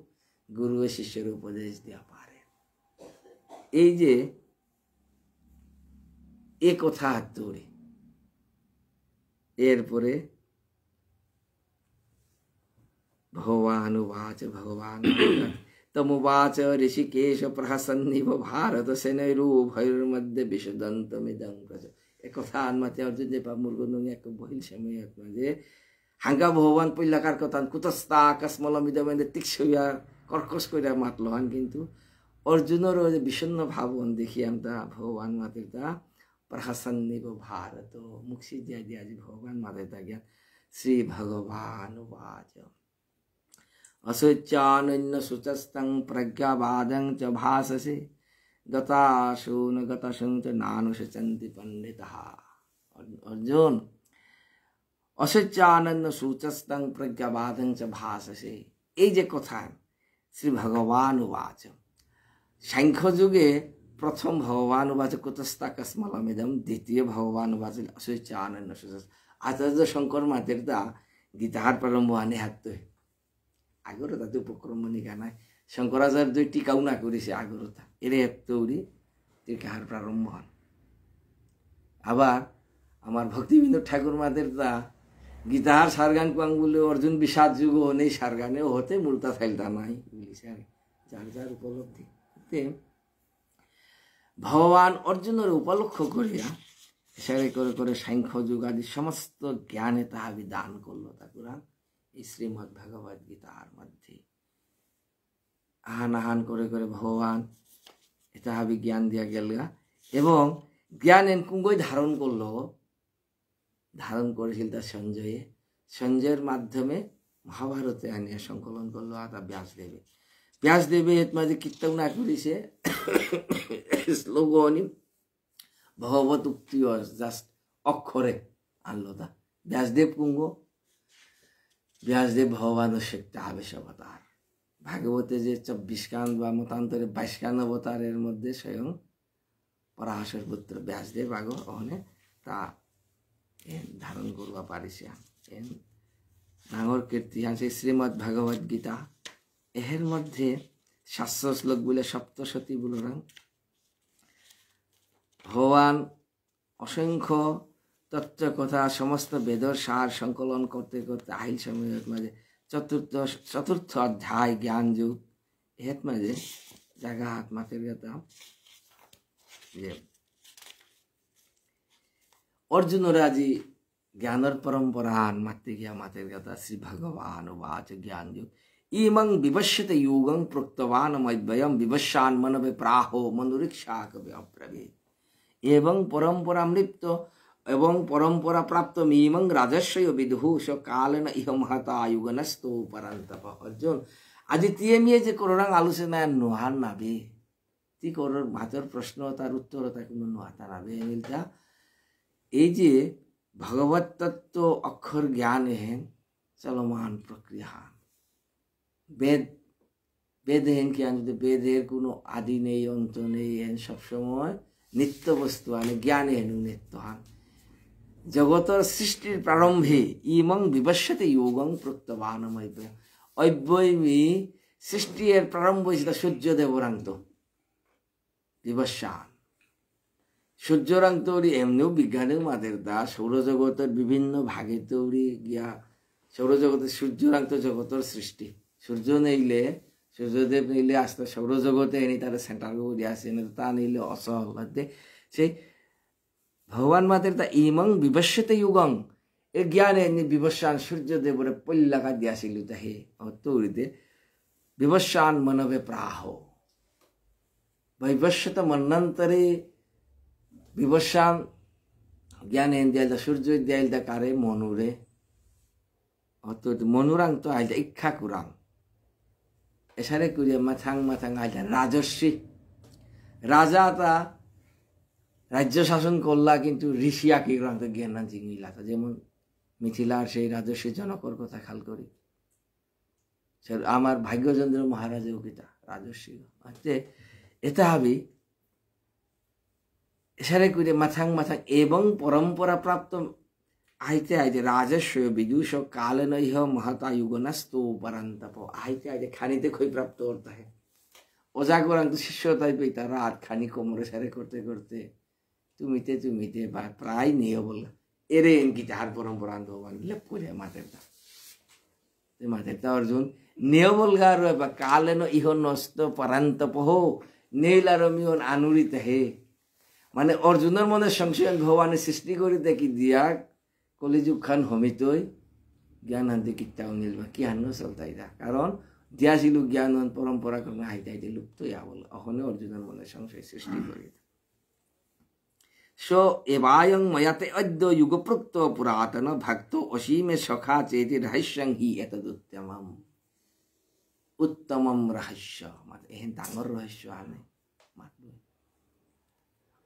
গুরু শিষ্যের উপদেশ দেওয়া পারে এই যে এ কথা তোরে এরপরে ভগবান तमुवाच ऋषिकेश प्रहसन्निव भारत सेनैरुभयोर्मध्ये विशदन्तमिदं प्रज एक কথা আনমাতে অর্জুন যে মুরগনুং এক বহিল সময় যে হাঙ্গা ভগবান পইলাকার কথা কুতস্তা আকাশমলমিদমেন্দ্র তীক্ষ্ণিয়া কর্কশ কইরা মাতলো হান কিন্তু অর্জুনের যে বিষণ্ণ ভাবন দেখি আমরা ভগবান মাতের তা প্রহসন্নিব ভারত মুখি দিয়া দিয়া যে ভগবান মাতের তা জ্ঞান শ্রী ভগবান উবাচ असुचानन्य सुचस्तं प्रज्ञावादं च भाससे गताशो न गतशं च नानुशचन्ति पंडितः अर्जुन असुचानन्य सुचस्तं प्रज्ञावादं च भाससे এই যে কথা শ্রী ভগবান উবাচ সাংখ্য যুগে প্রথম ভগবান উবাচ কুতস্তাকাশমলমিদম দ্বিতীয় ভগবান উবাচ असुचानन्य सुचস্ত আচার্য শঙ্কর মাতের দা গীতার প্রারম্ভ আনে হাত আগরও তাতে উপক্রমণিকা নাই শঙ্করাচার্য দুই টিকাও না করেছে আগরতা এর তৈরি টিকার প্রারম্ভ হন আবার আমার ভক্তিবিন্দু ঠাকুর মাদের তা গীতার সারগান কুয়াং বলে অর্জুন বিষাদ যুগ নেই সারগানেও হতে মূলতা ফাইলতা নাই বলিছে আর যার যার উপলব্ধি ভগবান অর্জুনের উপলক্ষ করিয়া সারে করে করে সাংখ্য যুগ আদি সমস্ত জ্ঞানে তাহা দান করলো ঠাকুরা এই শ্রীমদ্ ভগবদ গীতার মধ্যে আহান আহান করে করে ভগবান এটা হাবি জ্ঞান দিয়া গেল এবং জ্ঞান এন কুঙ্গই ধারণ করলো ধারণ করেছিল তার সঞ্জয়ের মাধ্যমে মহাভারতে আনিয়া সংকলন করলো আর তা ব্যাসদেবে এর মাঝে কীর্তন না করেছে শ্লোকনি ভগবত উক্তি জাস্ট অক্ষরে আনলো তা ব্যাসদেব কুঙ্গ ব্যাসদেব ভগবানের শক্তি আবেশ অবতার ভাগবতে যে 24 কান বা মতান্তরে 22 কান অবতারের মধ্যে স্বয়ং পরাশর পুত্র ব্যাসদেব আগ ওখানে তা ধারণ করবা পারিছে ডাঙর কীর্তি আছে শ্রীমদ্ ভগবদ গীতা এর মধ্যে 700 শ্লোক বলে সপ্তশতী বলরাম ভগবান অসংখ্য তত্ত্ব কথা সমস্ত বেদর সার সংকলন করতে করতে আহিল সময়ের মাঝে চতুর্থ অধ্যায় জ্ঞান যুগ এর মাঝে জায়গা হাত মাতের কথা যে অর্জুনের আজি জ্ঞানের পরম্পরা মাতে গিয়া মাতের কথা শ্রী ভগবান উবাচ জ্ঞান যুগ ইমং বিবশ্যতে যোগং প্রক্তবান মদ্বয়ম বিবস্যান মনবে প্রাহো মনুরীক্ষা কবে অব্রবীত এবং পরম্পরামৃপ্ত এবং পরম্পরা প্রাপ্ত মিমং রাজস্বয় বিদুষ কালেন ইহ মহতা যুগনস্ত পরন্তপ অর্জুন আজি তিয়ে মিয়ে যে করোনাং আলোচনা নোহার নাবে তি করোর মাতর প্রশ্ন তার উত্তর তা কোনো নোহাতা নাবে মিলতা এই যে ভগবত তত্ত্ব অক্ষর জ্ঞান হেন চলমান প্রক্রিয়া বেদ হেন কি আনতে বেদের কোনো আদি নেই অন্ত নেই হেন সবসময় নিত্য বস্তু আনে জ্ঞান হেন নিত্য হান জগতের সৃষ্টির প্রারম্ভে ইমং বিবশ্যতে যোগং প্রক্তবানময় অব্যয়ী সৃষ্টির প্রারম্ভ হয়েছিল সূর্যদেবরান্ত বিবস্যান সূর্যরাং তৈরি এমনিও বিজ্ঞানের মাদের দা সৌরজগতের বিভিন্ন ভাগে তৈরি গিয়া সৌরজগতের সূর্যরাং তো জগতের সৃষ্টি সূর্য নেইলে সূর্যদেব নিলে আস্তে সৌরজগতে এনে তার সেন্টার করে আসে তা নিলে অসহবাদে সেই ভগবান মাতের তা ইমং বিভস্যতে যুগং এ জ্ঞানে বিভস্যান সূর্যদেবরে পল্লাকা দিয়াছিল তাহে তৌরিতে বিভস্যান মনবে প্রাহ বৈভস্যত মন্নন্তরে বিভস্যান জ্ঞানে দিয়াল সূর্য দিয়াল দা কারে মনুরে মনুরাং তো আইলা ইচ্ছা কুরাং এসারে কুরিয়া মাথাং মাথাং আইলা রাজস্বী রাজা তা রাজ্য শাসন করলা কিন্তু ঋষি আকি গ্রন্থ জ্ঞান জিঙিলা যেমন মিথিলার সেই রাজস্বী জনকর কথা খেয়াল করি আমার ভাগ্যচন্দ্র মহারাজেও কিতা রাজস্বী এটা হাবি এসারে করে মাথাং মাথাং এবং পরম্পরা প্রাপ্ত আইতে আইতে রাজস্ব বিদুষ কালে নৈহ মহতায়ুগনাস্তো পরান্তপ আইতে আইতে খানিতে খই প্রাপ্ত করতে হয় অজাগরান্ত শিষ্য তাই পেতা রাত খানি কোমরে সারে করতে করতে তুমিতে বা প্রায় নিয়ে বল এরে এনকি তাহার পরম্পরা ভগবান লেপ করে মাতের তা অর্জুন নেও বলগার বা কালেন ইহ নষ্ট পরান্তপ হো নেইলার মিহন আনুরিত হে মানে অর্জুনের মনে সংশয় ভগবানের সৃষ্টি করি দেখি দিয়া কলিযুগ খান হমিতই জ্ঞান হান্তে কিত্তাও মিলবা কি হান্ন চলতাই দা কারণ দিয়াছিল জ্ঞান পরম্পরা ক্রমে হাইতে হাইতে লুপ্ত বল অহনে অর্জুনের মনে সংশয় সৃষ্টি করি সো এবায়ং ময়াতে অদ্য যুগপ্রুক্ত পুরাতন ভক্ত অসীমে সখা চেতি রহস্যং হি এতদুত্তমম উত্তমম রহস্য মানে এহেন ডাঙর রহস্য আনে মাতলো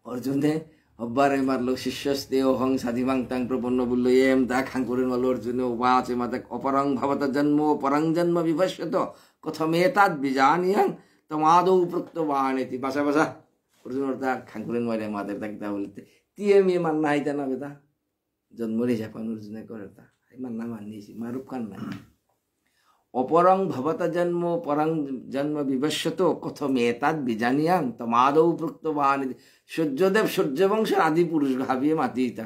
অর্জুনে হব্বারে মারলো শিষ্যস্তে অহং সাধিমাং তাং প্রপন্ন বললো এম তা খাং করে মারলো অর্জুনে উবাচে মাতা অপরং ভবত জন্ম পরং জন্ম বিভস্যত কথমেতাদ বিজানিয়াং তমাদৌ প্রক্তবানেতি বাসা বাসা অর্জুন তা খাং করে মারে মাদের তাকিতা বলতে তিয়ে মেয়ে মান্না হাইতা না বেতা জন্মরে জাপান অর্জুনে করে তা মান্না মানিয়েছি মারুপ খান নাই অপরং ভবত জন্ম পরং জন্ম বিভস্যত কথমেতাদ বিজানিয়াং তমাদৌ প্রক্তবানেতি সূর্যদেব সূর্যবংশের আদি পুরুষ ভাবিয়ে মাতিতা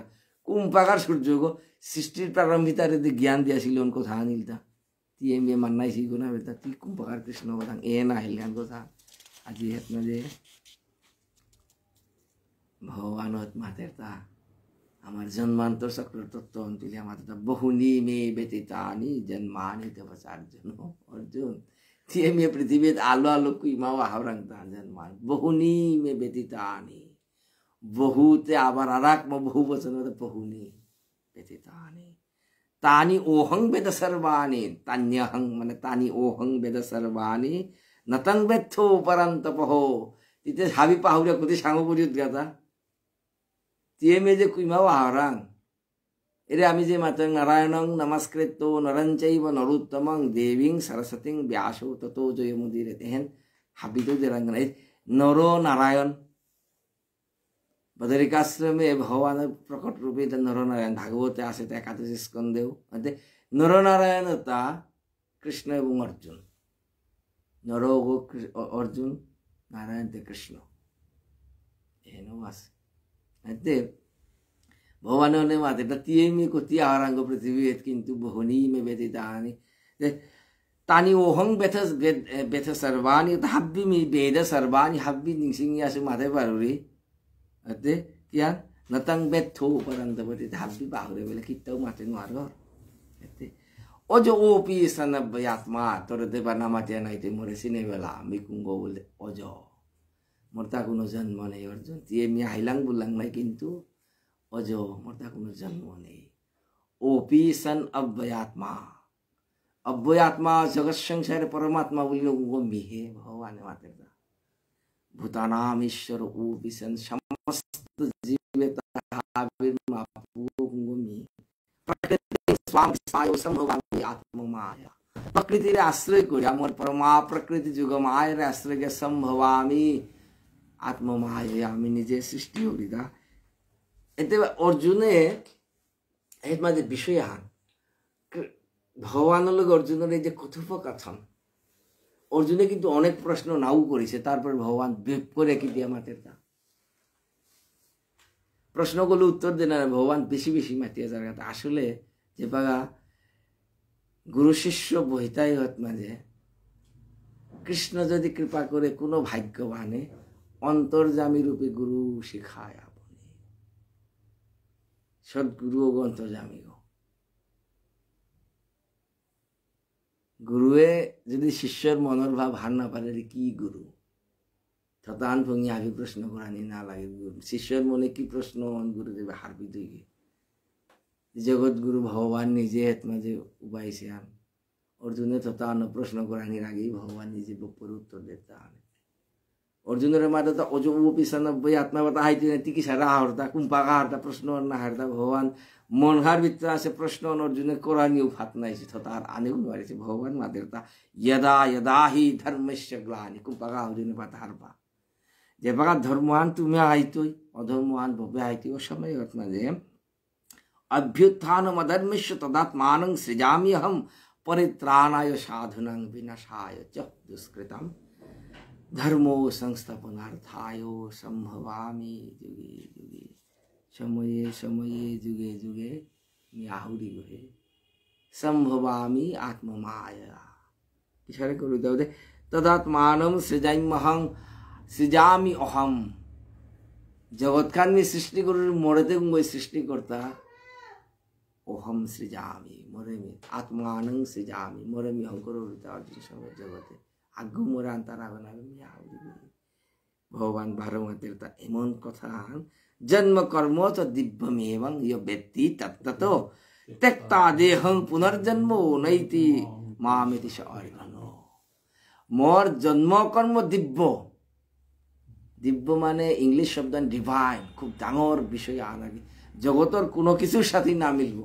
কুম্পাকার সূর্য গো সৃষ্টির প্রারম্ভিতারে জ্ঞান দিয়াছিল কথা আনিলতা তিয়ে মেয়ে মান্নাইছি গো না বেতা তুই কুম্পাকার কৃষ্ণ কথা এ না আহিল গান কথা আজি হেত না যে ভগবানত মাতের তা আমার জন্মান্তর চক্র তত্ত্ব অন্তিলে আমাদের তা বহুনি মে ব্যতীতানি জন্মানি দেবচার্জন অর্জুন তিয়ে মেয়ে পৃথিবীত আলো আলো কুইমাও আহরাং তা জন্মান বহুনি মে ব্যতীতানি বহুতে আবার আরাক বহু বচন বহুনি ব্যতীতানি তানি ওহং বেদ সর্বাণি তান্যহং মানে তানি ওহং বেদ সর্বাণি নতং বেত্থো পরন্তপহ তিতে হাবি পাহুরা কোথায় সাঙ্গ পরিয়ত গাতা তিয়ে মেয়ে যে কুইমাও আহরাং এরে আমি যে মাতং নারায়ণং নমস্কৃত নরঞ্চৈব নরোত্তমং দেবীং সরস্বতীং ব্যাসো ততো জয়মুদিরে তেহেন হাবিতো দেরাঙ্গন নর নারায়ণ বদরিকাশ্রমে ভগবানের প্রকট রূপে নরনারায়ণ ভাগবতে আসে তো একাদশী স্কন্ধেও নরনারায়ণ তা কৃষ্ণ এবং অর্জুন নর অর্জুন নারায়ণ তে কৃষ্ণ এনো আছে ভগবান মাতে তিয়ে মে কতি আরাঙ্গ পৃথিবী কিন্তু বহুনি মে ব্যতীতানি तानी ओहं बेथ सर्वाणी हब्बी मी बेद सर्वाणी हब्बी निंसिंग यासु माथे पारुरी अते क्या नतंग बेथो परंतपति हब्बी बाहुरे बेले कित्तौ माथे नुआरो अते ओ जो ओपी सनब आत्मा तोर देबा नामाते नाइते मोरे सिने बेला मिकुंगो बोले ओजो मोरता कोनो जन्म नै अर्जुन तिए मी हाइलांग बुलांग नै किन्तु ओजो मोरता कोनो जन्म नै ओपी सन अव्ययात्मा अव्ययात्मा जगत संसार परमात्मा बोलियो मिहे भगवान माते भूतानाम ईश्वर ओपी सन समस्त जीवित आविर्मापुंगमी प्रकृति स्वाम सायो संभवामि आत्मा माया प्रकृति रे आश्रय करि आमर परमा प्रकृति जुग माया रे आश्रय के संभवामि आत्मा माया आमी निजे सृष्टि करिदा एते अर्जुने एत मादे विषय हान भगवान अर्जुन যে কথোপকথন অর্জুনে কিন্তু অনেক প্রশ্ন নাও করেছে তারপর ভগবান বেপ করে কি দিয়া মাতের তা প্রশ্নগুলো উত্তর দেন আর ভগবান বেশি বেশি মাতিয়া জায়গা আসলে যে বাগা গুরু শিষ্য বহিতাই হত মাঝে কৃষ্ণ যদি কৃপা করে কোনো ভাগ্যবানে অন্তর্যামী রূপে গুরু শিখায় আপনি সদ্গুরু ও অন্তর্যামী গো। গুরুয়ে যদি শিষ্যর মনের ভাব হার না পারে কি গুরু? থতান ভঙ্গি আগে প্রশ্ন করানি না লাগে। শিষ্যর মনে কি প্রশ্ন গুরুদেবে হারবি তুই? জগৎ গুরু ভগবান নিজে হেত মাঝে উপাইছে আন অর্জুনে থতান প্রশ্ন করানির আগেই ভগবান নিজে বপুর উত্তর দিতে আন। অর্জুনের মাঝে তো অজব পিছানব্বই আত্মাবতা হাইতে তিকি সারা হারতা কুম্পাকা হারতা প্রশ্ন না হারতা ভগবান মনহার ভিতরে আছে প্রশ্ন অর্জুনের কোরআনিও ফাত নাইছে থতার আনেও মারিছে ভগবান মাদের তা यदा यदा হি ধর্মস্য গ্লানি কুম্পাকা অর্জুনের পাতা হারবা যে পাকা ধর্মহান তুমি আইতই অধর্মহান ভবে আইতি ও সময় মাঝে अभ्युत्थानम अधर्मस्य तदात्मानं सृजाम्यहं परित्राणाय साधुनां विनाशाय च दुष्कृतं धर्मो संस्थापनार्थाय संभवामि जुगे जुगे समये समये जुगे जुगे आहुरी गुहे संभवामि आत्ममाया इशारे करू दाও দে तदात्मानं सृजाम्यहं सृजामि अहम जगतखान में सृष्टि करू मोड़ते मैं सृष्टि करता ओहम सृजामी मोरेमी आत्मानं सृजामी मोरेमी हंकर अर्जुन समय जगते आगु मोरे अंतरा बनाबे भगवान भारमातेर ता एमन कथा जन्म कर्म च दिव्यमेवं य व्यक्ति तत्ततो त्यक्ता देहं पुनर्जन्मो नैति मामेति स अर्जुनो मोर जन्म कर्म दिव्य दिव्य माने इंग्लिश शब्द डिवाइन खूब डांगर विषय आनागे जगतर कोनो किछुर साथে না মিলবো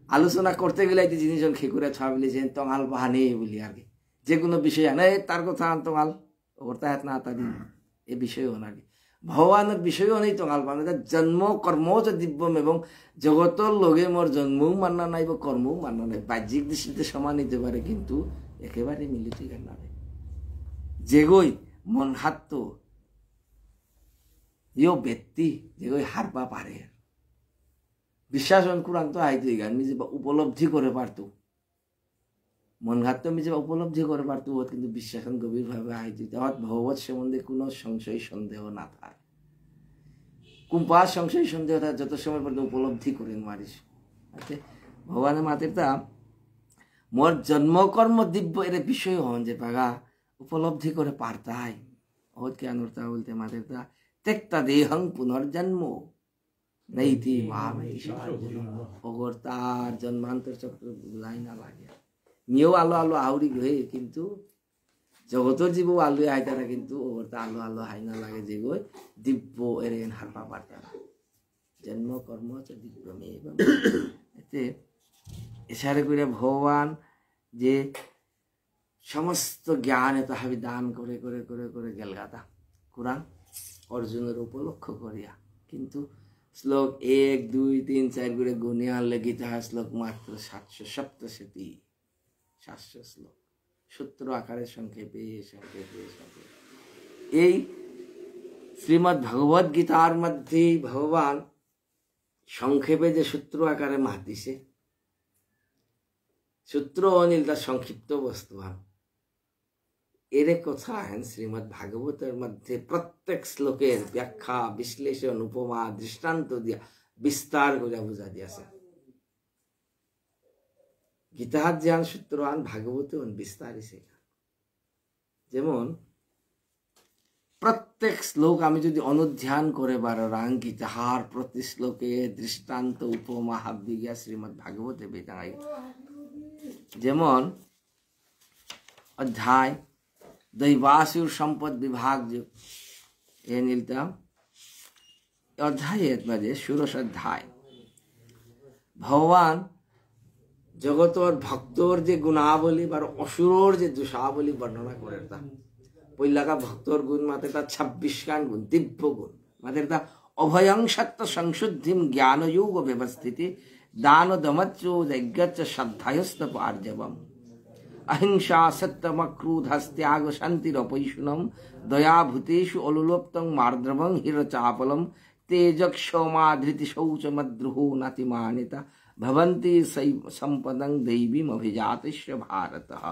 আলোচনা করতে গেলে এই জিনিসজন খেকুরে ছাবিলেছেন তঙাল বাহানে বলি আগে যে কোনো বিষয় আনে তার কথা তঙাল ওরতা হাত না তারি এই বিষয়ও নাকি ভগবানের বিষয়ও নেই তঙাল বাহানে জন্ম কর্ম যে দিব্যম এবং জগতর লগে মোর জন্মও মাননা নাই বা কর্মও মাননা নাই বাহ্যিক দৃষ্টিতে সমান হতে পারে কিন্তু একেবারে মিলিত না যেগই মন হাত यो व्यक्ति जो हारपा पारे विश्वास अनुकूलांत आईते गान मी जे उपलब्धि करे पारतो मन घात मी जे उपलब्धि करे पारतो किन्तु विश्वास गभीर भावे आईते तत भगवत सम्बन्धे कोनो संशय सन्देह ना थाके कुम्पा संशय सन्देह था जत समय पर्यन्त उपलब्धि करे मारिस आते भगवाনের মাতের তা मोर जन्म कर्म दिव्य এর বিষয় হন যে পাগা উপলব্ধি করে পারতাই ওত কে আনরতা বলতে মাতের তা त्यक्ता देहं पुनर्जन्मो नैति मामेति अगर तार जन्मांतर चक्र बुझाई ना लागे मियो आलो आलो आउरी गए किंतु जगतर जीव आलो आइतारा किंतु अगर ता आलो आलो हाई ना लागे जे गए दिव्य एरेन हारपा पारतारा जन्म कर्म च दिव्यमेव एते इशारे करे भगवान जे समस्त ज्ञान एत हाबि दान करे करे करे करे गेलगाता कुरान अर्जुनर उपलक्ष करिया किंतु श्लोक 1 2 3 4 করে গুনিয়া গীতা শ্লোক মাত্র 787 700 শ্লোক সূত্র আকারে সংক্ষেপে সংক্ষেপে এই শ্রীমদ্ ভগবত গীতার মধ্যে ভগবান সংক্ষেপে যে সূত্র আকারে মাত দিছে সূত্র অনিলতা সংক্ষিপ্ত বস্তু এর কথা হেন শ্রীমদ্ ভাগবতের মধ্যে প্রত্যেক শ্লোকের ব্যাখ্যা বিশ্লেষণ উপমা দৃষ্টান্ত দিয়া বিস্তার করে বুঝা দিয়েছে গীতার জ্ঞান সূত্রান ভাগবতে বিস্তারিছে যেমন প্রত্যেক শ্লোক আমি যদি অনুধ্যান করে বাররাং গীতার প্রতি শ্লোকে দৃষ্টান্ত উপমা হাবি গিয়া শ্রীমদ্ ভাগবতে বেদাই যেমন अध्याय दैवासुर संपद विभाग जो ये नीलता अध्याय मजे षोडश अध्याय भगवान जगतर भक्तर जे गुणावली बार असुरर जे दोषावली वर्णना करता पहिला का भक्तर गुण माते ता 26 कान गुण दिव्य गुण माते ता अभयं सत्य संशुद्धिम ज्ञान योग व्यवस्थिति दान दमच्चो यज्ञच्च श्रद्धायस्तप आर्जवम अहिंसा सत्यम क्रोधस्त्याग शांतिरपैशुनम दया भूतेषु अलुलोप्तं मार्द्रवं हिरचापलम तेजक्षमा धृति शौचमद्रुहो नातिमानिता भवन्ति संपदं दैवीम अभिजातस्य भारतः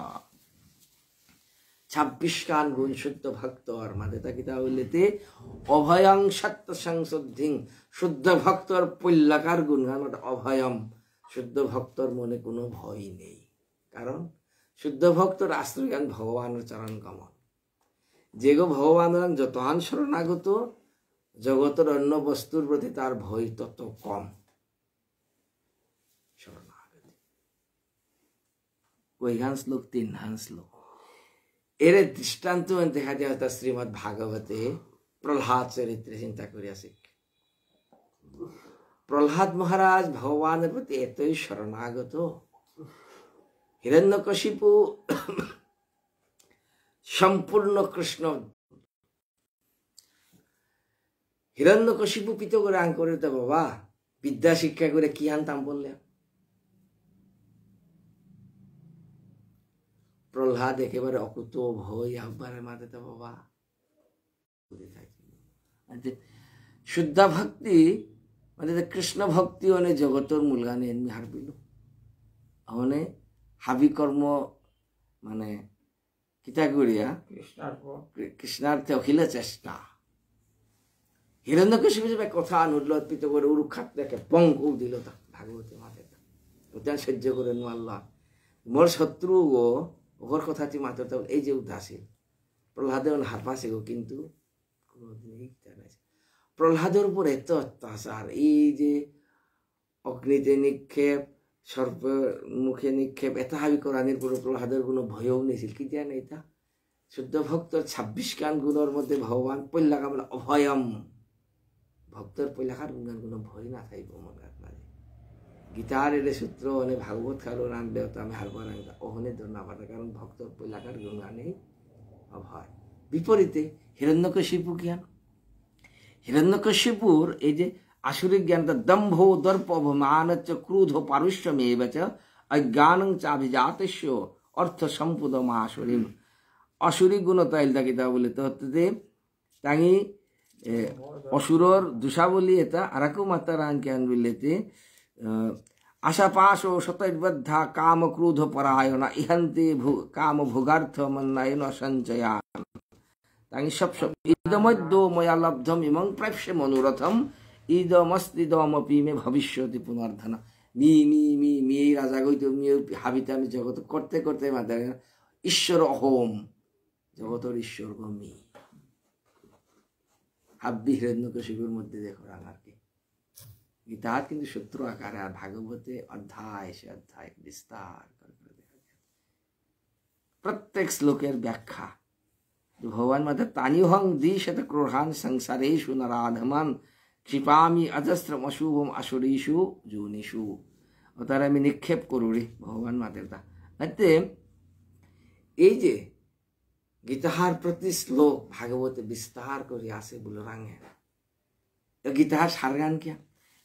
26 গুণ শুদ্ধ ভক্তর মাঝে তাকিতা হইলেতে অভয়ং সত্য সংশুদ্ধিং শুদ্ধ ভক্তর পল্লাকার গুণগান অভয়ম শুদ্ধ ভক্তর মনে কোনো ভয় নেই কারণ শুদ্ধ ভক্তর আশ্রয়গান ভগবানের চরণ কমল যে গো ভগবানের যতহান শরণাগত জগতের অন্য বস্তুর প্রতি তার ভয় তত কম শরণাগতি কইখান শ্লোক 3 শ্লোক এর দৃষ্টান্ত দেখা যায় তা শ্রীমৎ ভাগবতে প্রহ্লাদ চরিত্রে চিন্তা করিয়াছে প্রহ্লাদ মহারাজ ভগবানের প্রতি এতই শরণাগত হিরণ্যকশিপু সম্পূর্ণ কৃষ্ণ হিরণ্যকশিপু পিত করে আং করে তো বাবা বিদ্যা শিক্ষা করে কি আনতাম বললে প্রহ্লাদ একেবারে অকুত ভয় আহ্বানের মাঝে তো বাবা শুদ্ধ ভক্তি মানে কৃষ্ণ ভক্তি অনে জগতর মূলগানে এমনি হারবিল অনে হাবি কর্ম মানে কিতা করিয়া কৃষ্ণার্থে অখিলে চেষ্টা হিরণ্যকশিপু যে কথা অনুল্লত পিত করে উরুখাত দেখে পঙ্ক দিল তা ভাগবতী মাথে ওটা সহ্য করে আল্লাহ মোর শত্রু গো ওর কথা তুই মাত্র এই যে উদাসীন প্রহ্লাদে হারপাসে গো কিন্তু কোনোদিনই প্রহ্লাদের উপর এত অত্যাচার এই যে অগ্নিতে নিক্ষেপ সর্প মুখে নিক্ষেপ এত হাবি কোরআনের পুরো প্রহ্লাদের কোনো ভয়ও নেছিল কি জানে এটা শুদ্ধ ভক্তর 26 গুণের মধ্যে ভগবান পল্লাকা বলে অভয়ম ভক্তর পল্লাকার গুণের কোনো ভয় না থাকবে মনের মাঝে গীতার এলে সূত্র অনেক ভাগবত কারণ আনলে তো আমি হারবার আনতে অহনে ধর না পারে কারণ ভক্তর পল্লাকার গুণগানেই অভয় বিপরীতে হিরণ্যকশিপু জ্ঞান হিরণ্যকশিপুর এই যে আসুরিক জ্ঞানটা দম্ভ দর্প অভিমানচ ক্রোধ পারুষ্যমেব চ অজ্ঞানং চাভিজাতস্য অর্থ সম্পদম আসুরিম অসুরিক গুণতা ইলদা কিতা বলে তো হতে তাঙি অসুরর দুষাবলী এটা আরাকু মাতারান জ্ঞান বললেতে আশা পাশ ও শতবদ্ধা কাম ক্রোধ পরায়ণা ইহন্তে কাম ভোগার্থ মন্নায়ন সঞ্চয়ান তাঙ্গি সব ইদমদ্য ময়া লব্ধম ইমং প্রাপ্যে মনোরথম ইদমস্তিদমপি মে ভবিষ্যতি পুনর্ধনা মি মি মি মি এই রাজা গইত মি হাবিতে আমি জগৎ করতে করতে মাথা ঈশ্বর অহম জগতর ঈশ্বর গো মি হাব্বি হিরণ্যকশিপুর মধ্যে দেখো রাঙারকে গীতার কিন্তু সূত্র আকারে আর ভাগবতে অধ্যায় সে অধ্যায় বিস্তার করে দেখা যায় প্রত্যেক শ্লোকের ব্যাখ্যা ভগবান মাতা তানিহং দিশত ক্রোধান সংসারেষু নরাধমান ক্ষিপামি অজস্রম অশুভম আসুরীষু যোনিষু ও তার আমি নিক্ষেপ করু রে ভগবান মাতের তা এই যে গীতাহার প্রতি শ্লোক ভাগবতে বিস্তার করে আসে বলে রাঙে গীতাহার সারগান কিয়া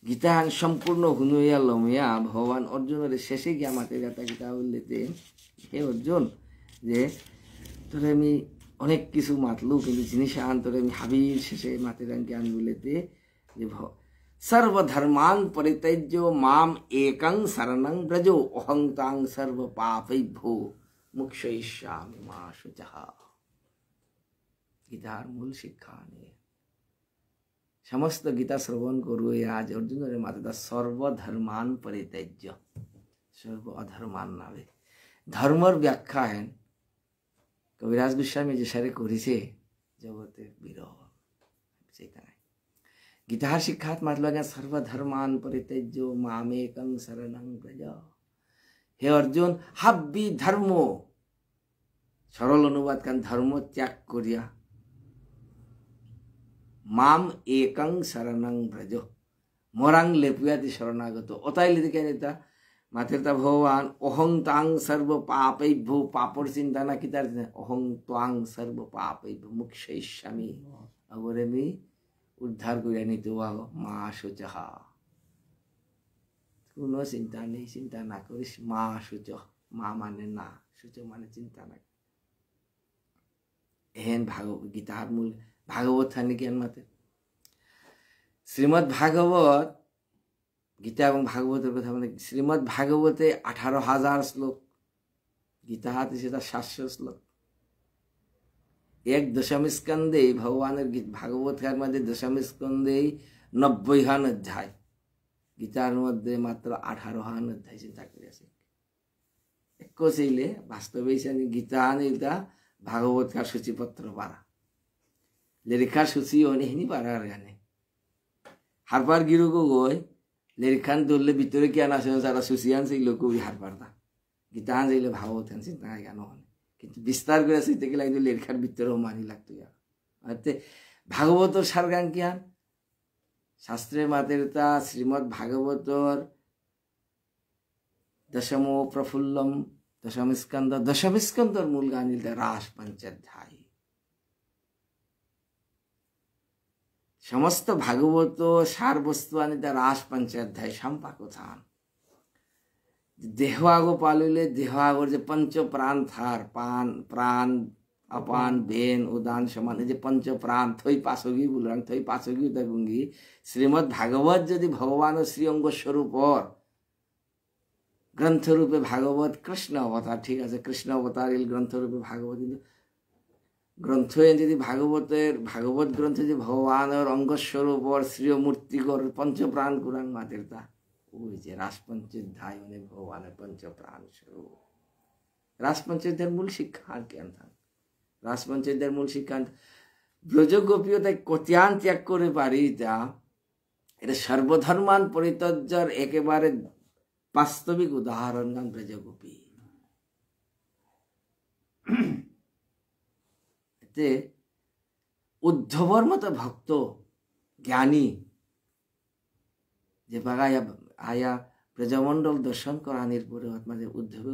গীতাহার সম্পূর্ণ হুনুয়া লমিয়া ভগবান অর্জুনের শেষে গিয়া মাতে গাতা গীতা বললেতে হে অর্জুন যে তোরে আমি অনেক কিছু মাতলু কিন্তু জিনিস আন্তরে আমি হাবির শেষে মাতে রাঙ্কি আন বলেতে যে সর্বধর্মান পরিত্যজ্য মাম একং শরণং ব্রজ অহং তাং সর্ব পাপৈভ্যো মুক্ষয়িষ্যামি মা শুচঃ গীতার মূল শিক্ষা নিয়ে সমস্ত গীতা শ্রবণ করুয়ে আজ অর্জুনের মাতা সর্বধর্মান পরিত্যজ্য সর্ব অধর্মান নামে ধর্মর ব্যাখ্যা হেন কবিরাজ গোস্বামী যে সারে করেছে জগতে বিরহ সেটা নাই গীতার শিক্ষাত মাতল সর্বধর্মান পরিত্যজ্য মামেকং শরণং ব্রজ হে অর্জুন হাব্বি ধর্ম সরল অনুবাদ কান ধর্ম ত্যাগ করিয়া মাম একং শরণং ব্রজ মরাং লেপুয়াতি শরণাগত অতাইলে দেখে নেতা মাতেরতা ভগবান অহং তাং সর্ব পাপৈভ্যো পাপর চিন্তা না কি তার অহং ত্বাং সর্ব পাপৈভ্যো মুক্ষয়িষ্যামি আবার আমি উদ্ধার করিয়া নিতে মা শুচঃ কোনো চিন্তা নেই চিন্তা না করিস মা শুচ মা মানে না শুচ মানে চিন্তা না এহেন গীতার মূল ভাগবত থানি জ্ঞান মাতে শ্রীমৎ ভাগবত গীতা এবং ভাগবতের কথা মানে শ্রীমৎ ভাগবতে 18,000 শ্লোক গীতা হাতে সেটা 700 শ্লোক एक दशम स्कंदे भगवान भागवत मध्य दशम स्कंदे 90 अध्याय गीतार मध्य मात्र 18 अध्याय चिंता कर वास्तवे गीता निता भागवत का सूचीपत्र पारा लेरिखार सूची होने ही नहीं पारा गाने हर बार गिरो को गोय लेरिखान दोले बितरे क्या ना सारा सूचियान से लोग भी हर बार था गीतान से भागवत चिंता ज्ञान होने किंतु विस्तार कर सीते के लगे लेरिखार बितरे मानी लगते यार अते भागवत और सारगान क्या शास्त्रे मातेरता श्रीमद् भागवतर दशमो प्रफुल्लम दशम स्कंद मूल गान रास पंचाध्याय समस्त भागवत सार वस्तु रास पंचाध्याय संपाकोथान देहवागो पालुले देहवागोर जे पंच प्राण थार पान प्राण अपान बेन उदान समान जे पंच प्राण थई पासोगी बुलरंग थई पासोगी उदगुंगी श्रीमद् भागवत यदि भगवान श्री अंग स्वरूप और ग्रंथ रूपे भागवत कृष्ण अवतार ठीक है कृष्ण अवतार ग्रंथ रूपे भागवत ग्रंथ यदि भागवत ग्रंथ यदि भगवान और अंग स्वरूप और श्री मूर्ति और पंच प्राण कुरान मातेरता वो रास पंचाध्याय भगवान पंच प्राण स्वरूप रास पंचाध्याय मूल शिक्षा क्या था रास पंचाध्याय मूल शिक्षा ब्रज गोपीय कत्यान त्याग करे पारी এটা सर्वधर्मान परित्यज्यर एकेबारे वास्तविक उदाहरण गान ब्रज गोपी उद्धवर मत भक्त ज्ञानी जे आया ब्रजमंडल दर्शन करानिर परे माने उद्धव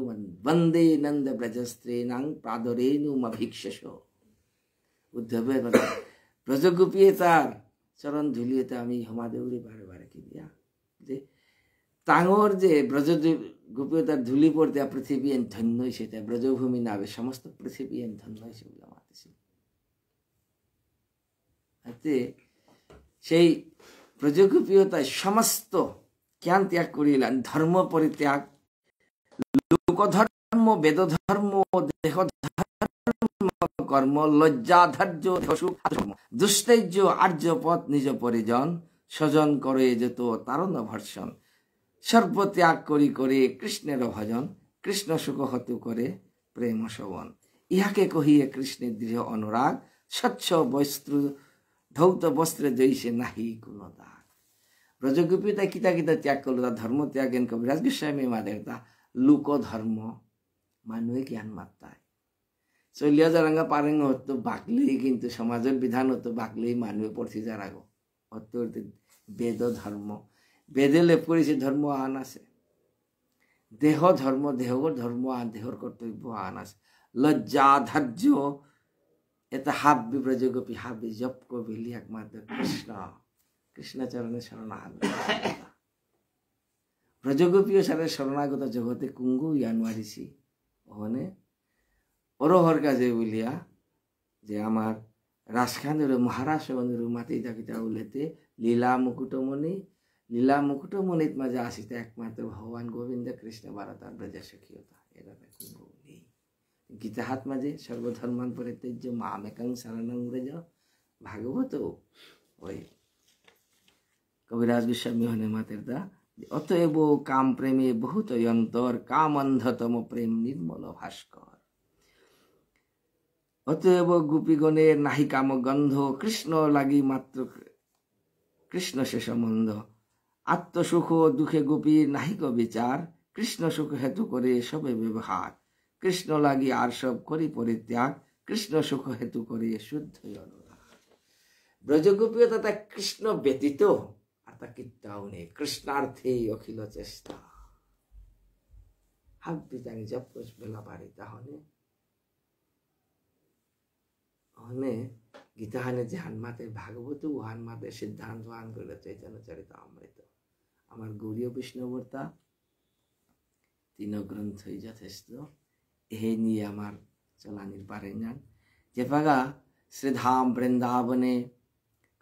वंदे नंद ब्रजस्त्रीणां प्रादरेणुमभीक्षस उद्धव ब्रज गोपी तार चरण धुलिए आमी हमादेवरी बारे बारे की दिया जे तांगोर जे ब्रज गोपी तार धुली पड़ते पृथ्वी धन्य से ब्रजभूमि नावे समस्त पृथ्वी धन्य से সেই ব্রজগোপীয়তা সমস্ত জ্ঞান ত্যাগ করিলেন ধর্ম পরিত্যাগ লোকধর্ম বেদধর্ম দেহধর্ম কর্ম লজ্জা ধৈর্য দুষ্টেজ্য আর্যপথ নিজ পরিজন স্বজন করে যেত তারণ ভর্ষণ সর্বত্যাগ করি করে কৃষ্ণের ভজন কৃষ্ণ সুখ হতু করে প্রেম শবন ইহাকে কহিয়ে কৃষ্ণের দৃঢ় অনুরাগ স্বচ্ছ বস্ত্র ধৌত বস্ত্রে জৈসে নাহি কোনো দাগ ব্রজগোপী তাই কিতা কিতা ত্যাগ করলো তা ধর্ম ত্যাগ কবিরাজ গোস্বামী মাদেরতা লোক ধর্ম মানুহে জ্ঞান মাত্রায় চলিয়া যারাঙ্গা পারেঙ্গ হতো বাকলেই কিন্তু সমাজের বিধান হতো বাকলেই মানুহে পড়ছি যার আগো হতো বেদ ধর্ম বেদে লেপ করেছে ধর্ম আন আছে দেহ ধর্ম দেহর ধর্ম আন দেহর কর্তব্য আন আছে লজ্জা ধৈর্য এটা হাব্বি ব্রজগোপী হাব্বি জপ কবিলি একমাত্র কৃষ্ণ কৃষ্ণ চরণে শরণাগত ব্রজগোপীয় সারে শরণাগত জগতে কুঙ্গু ইয়ানওয়ারিছি ওখানে অরহর কাজে বলিয়া যে আমার রাজখানের মহারাষ্ট্র মাতি দাকিতা উলেতে লীলা মুকুটমণিত মাঝে আসিতে একমাত্র ভগবান গোবিন্দ কৃষ্ণ বারতার ব্রজ সখীয়তা এরা কুঙ্গু নেই गीता हाथ मजे सर्वधर्मान परित्यज्य मामेकं शरणं व्रज भागवत वही कविराज गोस्वामी होने मातेरता अतएव काम प्रेमे बहुत यंतर काम अंधतम प्रेम निर्मल भास्कर अतएव गोपीगणेर नाहि काम गंध कृष्ण लागि मात्र कृष्ण से संबंध आत्मसुख दुखे गोपी नाहि को विचार कृष्ण सुख हेतु करे सबे व्यवहार कृष्ण लगी आर सब करी परित्याग कृष्ण सुख हेतु करे शुद्ध अनुराग ब्रजगोपीयता कृष्ण व्यतीत किताও নেই कृष्णार्थे अखिल चेष्टा हाब्बी तांगे जब कुछ बेला पारी ताहने हने गीता हने ध्यान माते भागवत उहान माते सिद्धांत वान करे चैतन्य चरितामृत আমার গৌরীয় বৈষ্ণবতা तीन ग्रंथই যথেষ্ট এই নিয়ে আমার চলানির পারে যান যে পাগা শ্রীধাম বৃন্দাবনে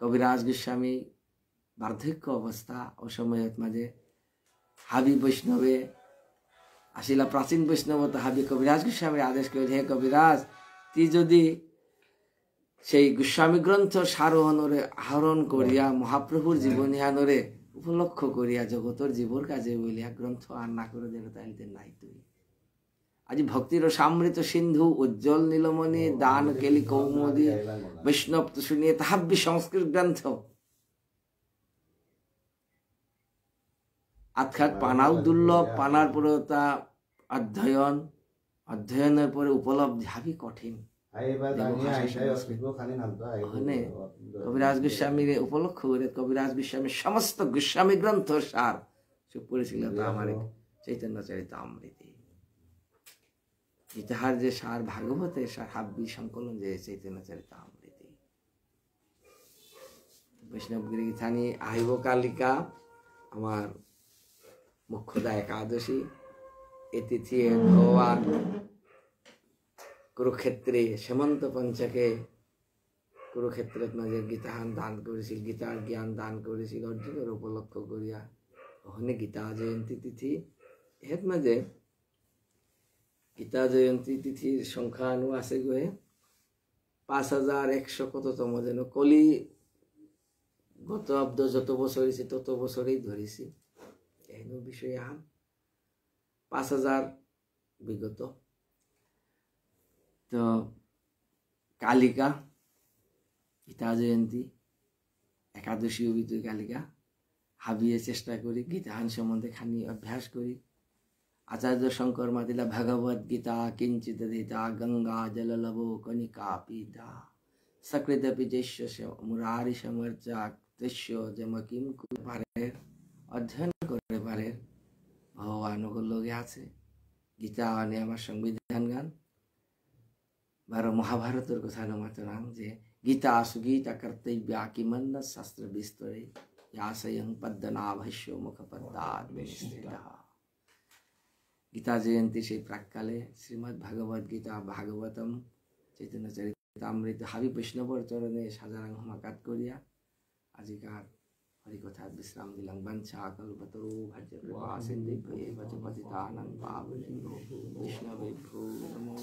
কবিরাজ গোস্বামী বার্ধক্য অবস্থা ও সময়ত মাঝে হাবি বৈষ্ণবে আসিলা প্রাচীন বৈষ্ণবতা হাবি কবিরাজ গোস্বামীর আদেশ করে হে কবিরাজ তুই যদি সেই গোস্বামী গ্রন্থ সারোহণরে আহরণ করিয়া মহাপ্রভুর জীবনীয়ানরে উপলক্ষ করিয়া জগতর জীবর কাজে বলিয়া গ্রন্থ আর না করে দিল তাইলে নাই তুই আজি ভক্তির সামৃত সিন্ধু উজ্জ্বল নীলমণি দান কেলি কৌমদি বৈষ্ণব শুনিয়ে তাহাব্বি সংস্কৃত গ্রন্থ আটখাট পানাও দুর্লভ পানার পরে তা অধ্যয়নের পরে উপলব্ধি হাবি কঠিন কবিরাজ গোস্বামীর উপলক্ষ করে কবিরাজ গোস্বামীর সমস্ত গোস্বামী গ্রন্থ সার সে পড়েছিল আমার চৈতন্য চরিতামৃতি ইতিহার যে সার ভাগবতে সার হাব্বি সংকলন যে চৈতন্য চরিতামৃতি বৈষ্ণবগিরি গীতানি আহিব কালিকা আমার মুখ্যদা একাদশী এ তিথি ভগবান কুরুক্ষেত্রে সীমন্ত পঞ্চকে কুরুক্ষেত্রের মাঝে গীতাহান দান করেছিল গীতার জ্ঞান দান করেছিল অর্জুনের উপলক্ষ করিয়া ওখানে গীতা জয়ন্তী তিথি এর মাঝে গীতা জয়ন্তী তিথির সংখ্যা আনু আছে গয়ে 5100 কততম যেন কলি গত অব্দ যত বছর হয়েছে তত বছরেই ধরেছি এই বিষয়ে আন 5000 বিগত তো কালিকা গীতা জয়ন্তী একাদশী অভিতী কালিকা হাবিয়ে চেষ্টা করি গীতাহান সম্বন্ধে খানি অভ্যাস করি আচার্য শঙ্কর মাতিলা ভগবদ গীতা কিঞ্চিত দিতা গঙ্গা জললভো কণিকা পিতা সকৃতপি জৈষ্য মুরারি সমর্চা তস্য যেমকিম পারের অধ্যয়ন করে পারের ভগবান লোকে আছে গীতা আনে আমার সংবিধান গান বারো মহাভারতের কথা মাতরাম যে গীতা সুগীতা কর্তব্যা কিমন্ন শাস্ত্র বিস্তরে यासयं पद्मनाभस्य मुखपद्मात् विनिश्चितः गीता जयंती সেই প্রাককালে শ্রীমদ্ ভগবদ গীতা ভাগবতম চৈতন্য চরিতামৃত হাবি বৈষ্ণবর চরণে সাজারাং হমাকাত করিয়া আজিকার হরিকথা বিশ্রাম দিলাম বাঞ্ছা কল্পতরু ভজ্র কৃপা সিন্ধুভ্যেব চ পতিতানাং পাবনেভ্যো বৈষ্ণবেভ্যো নমো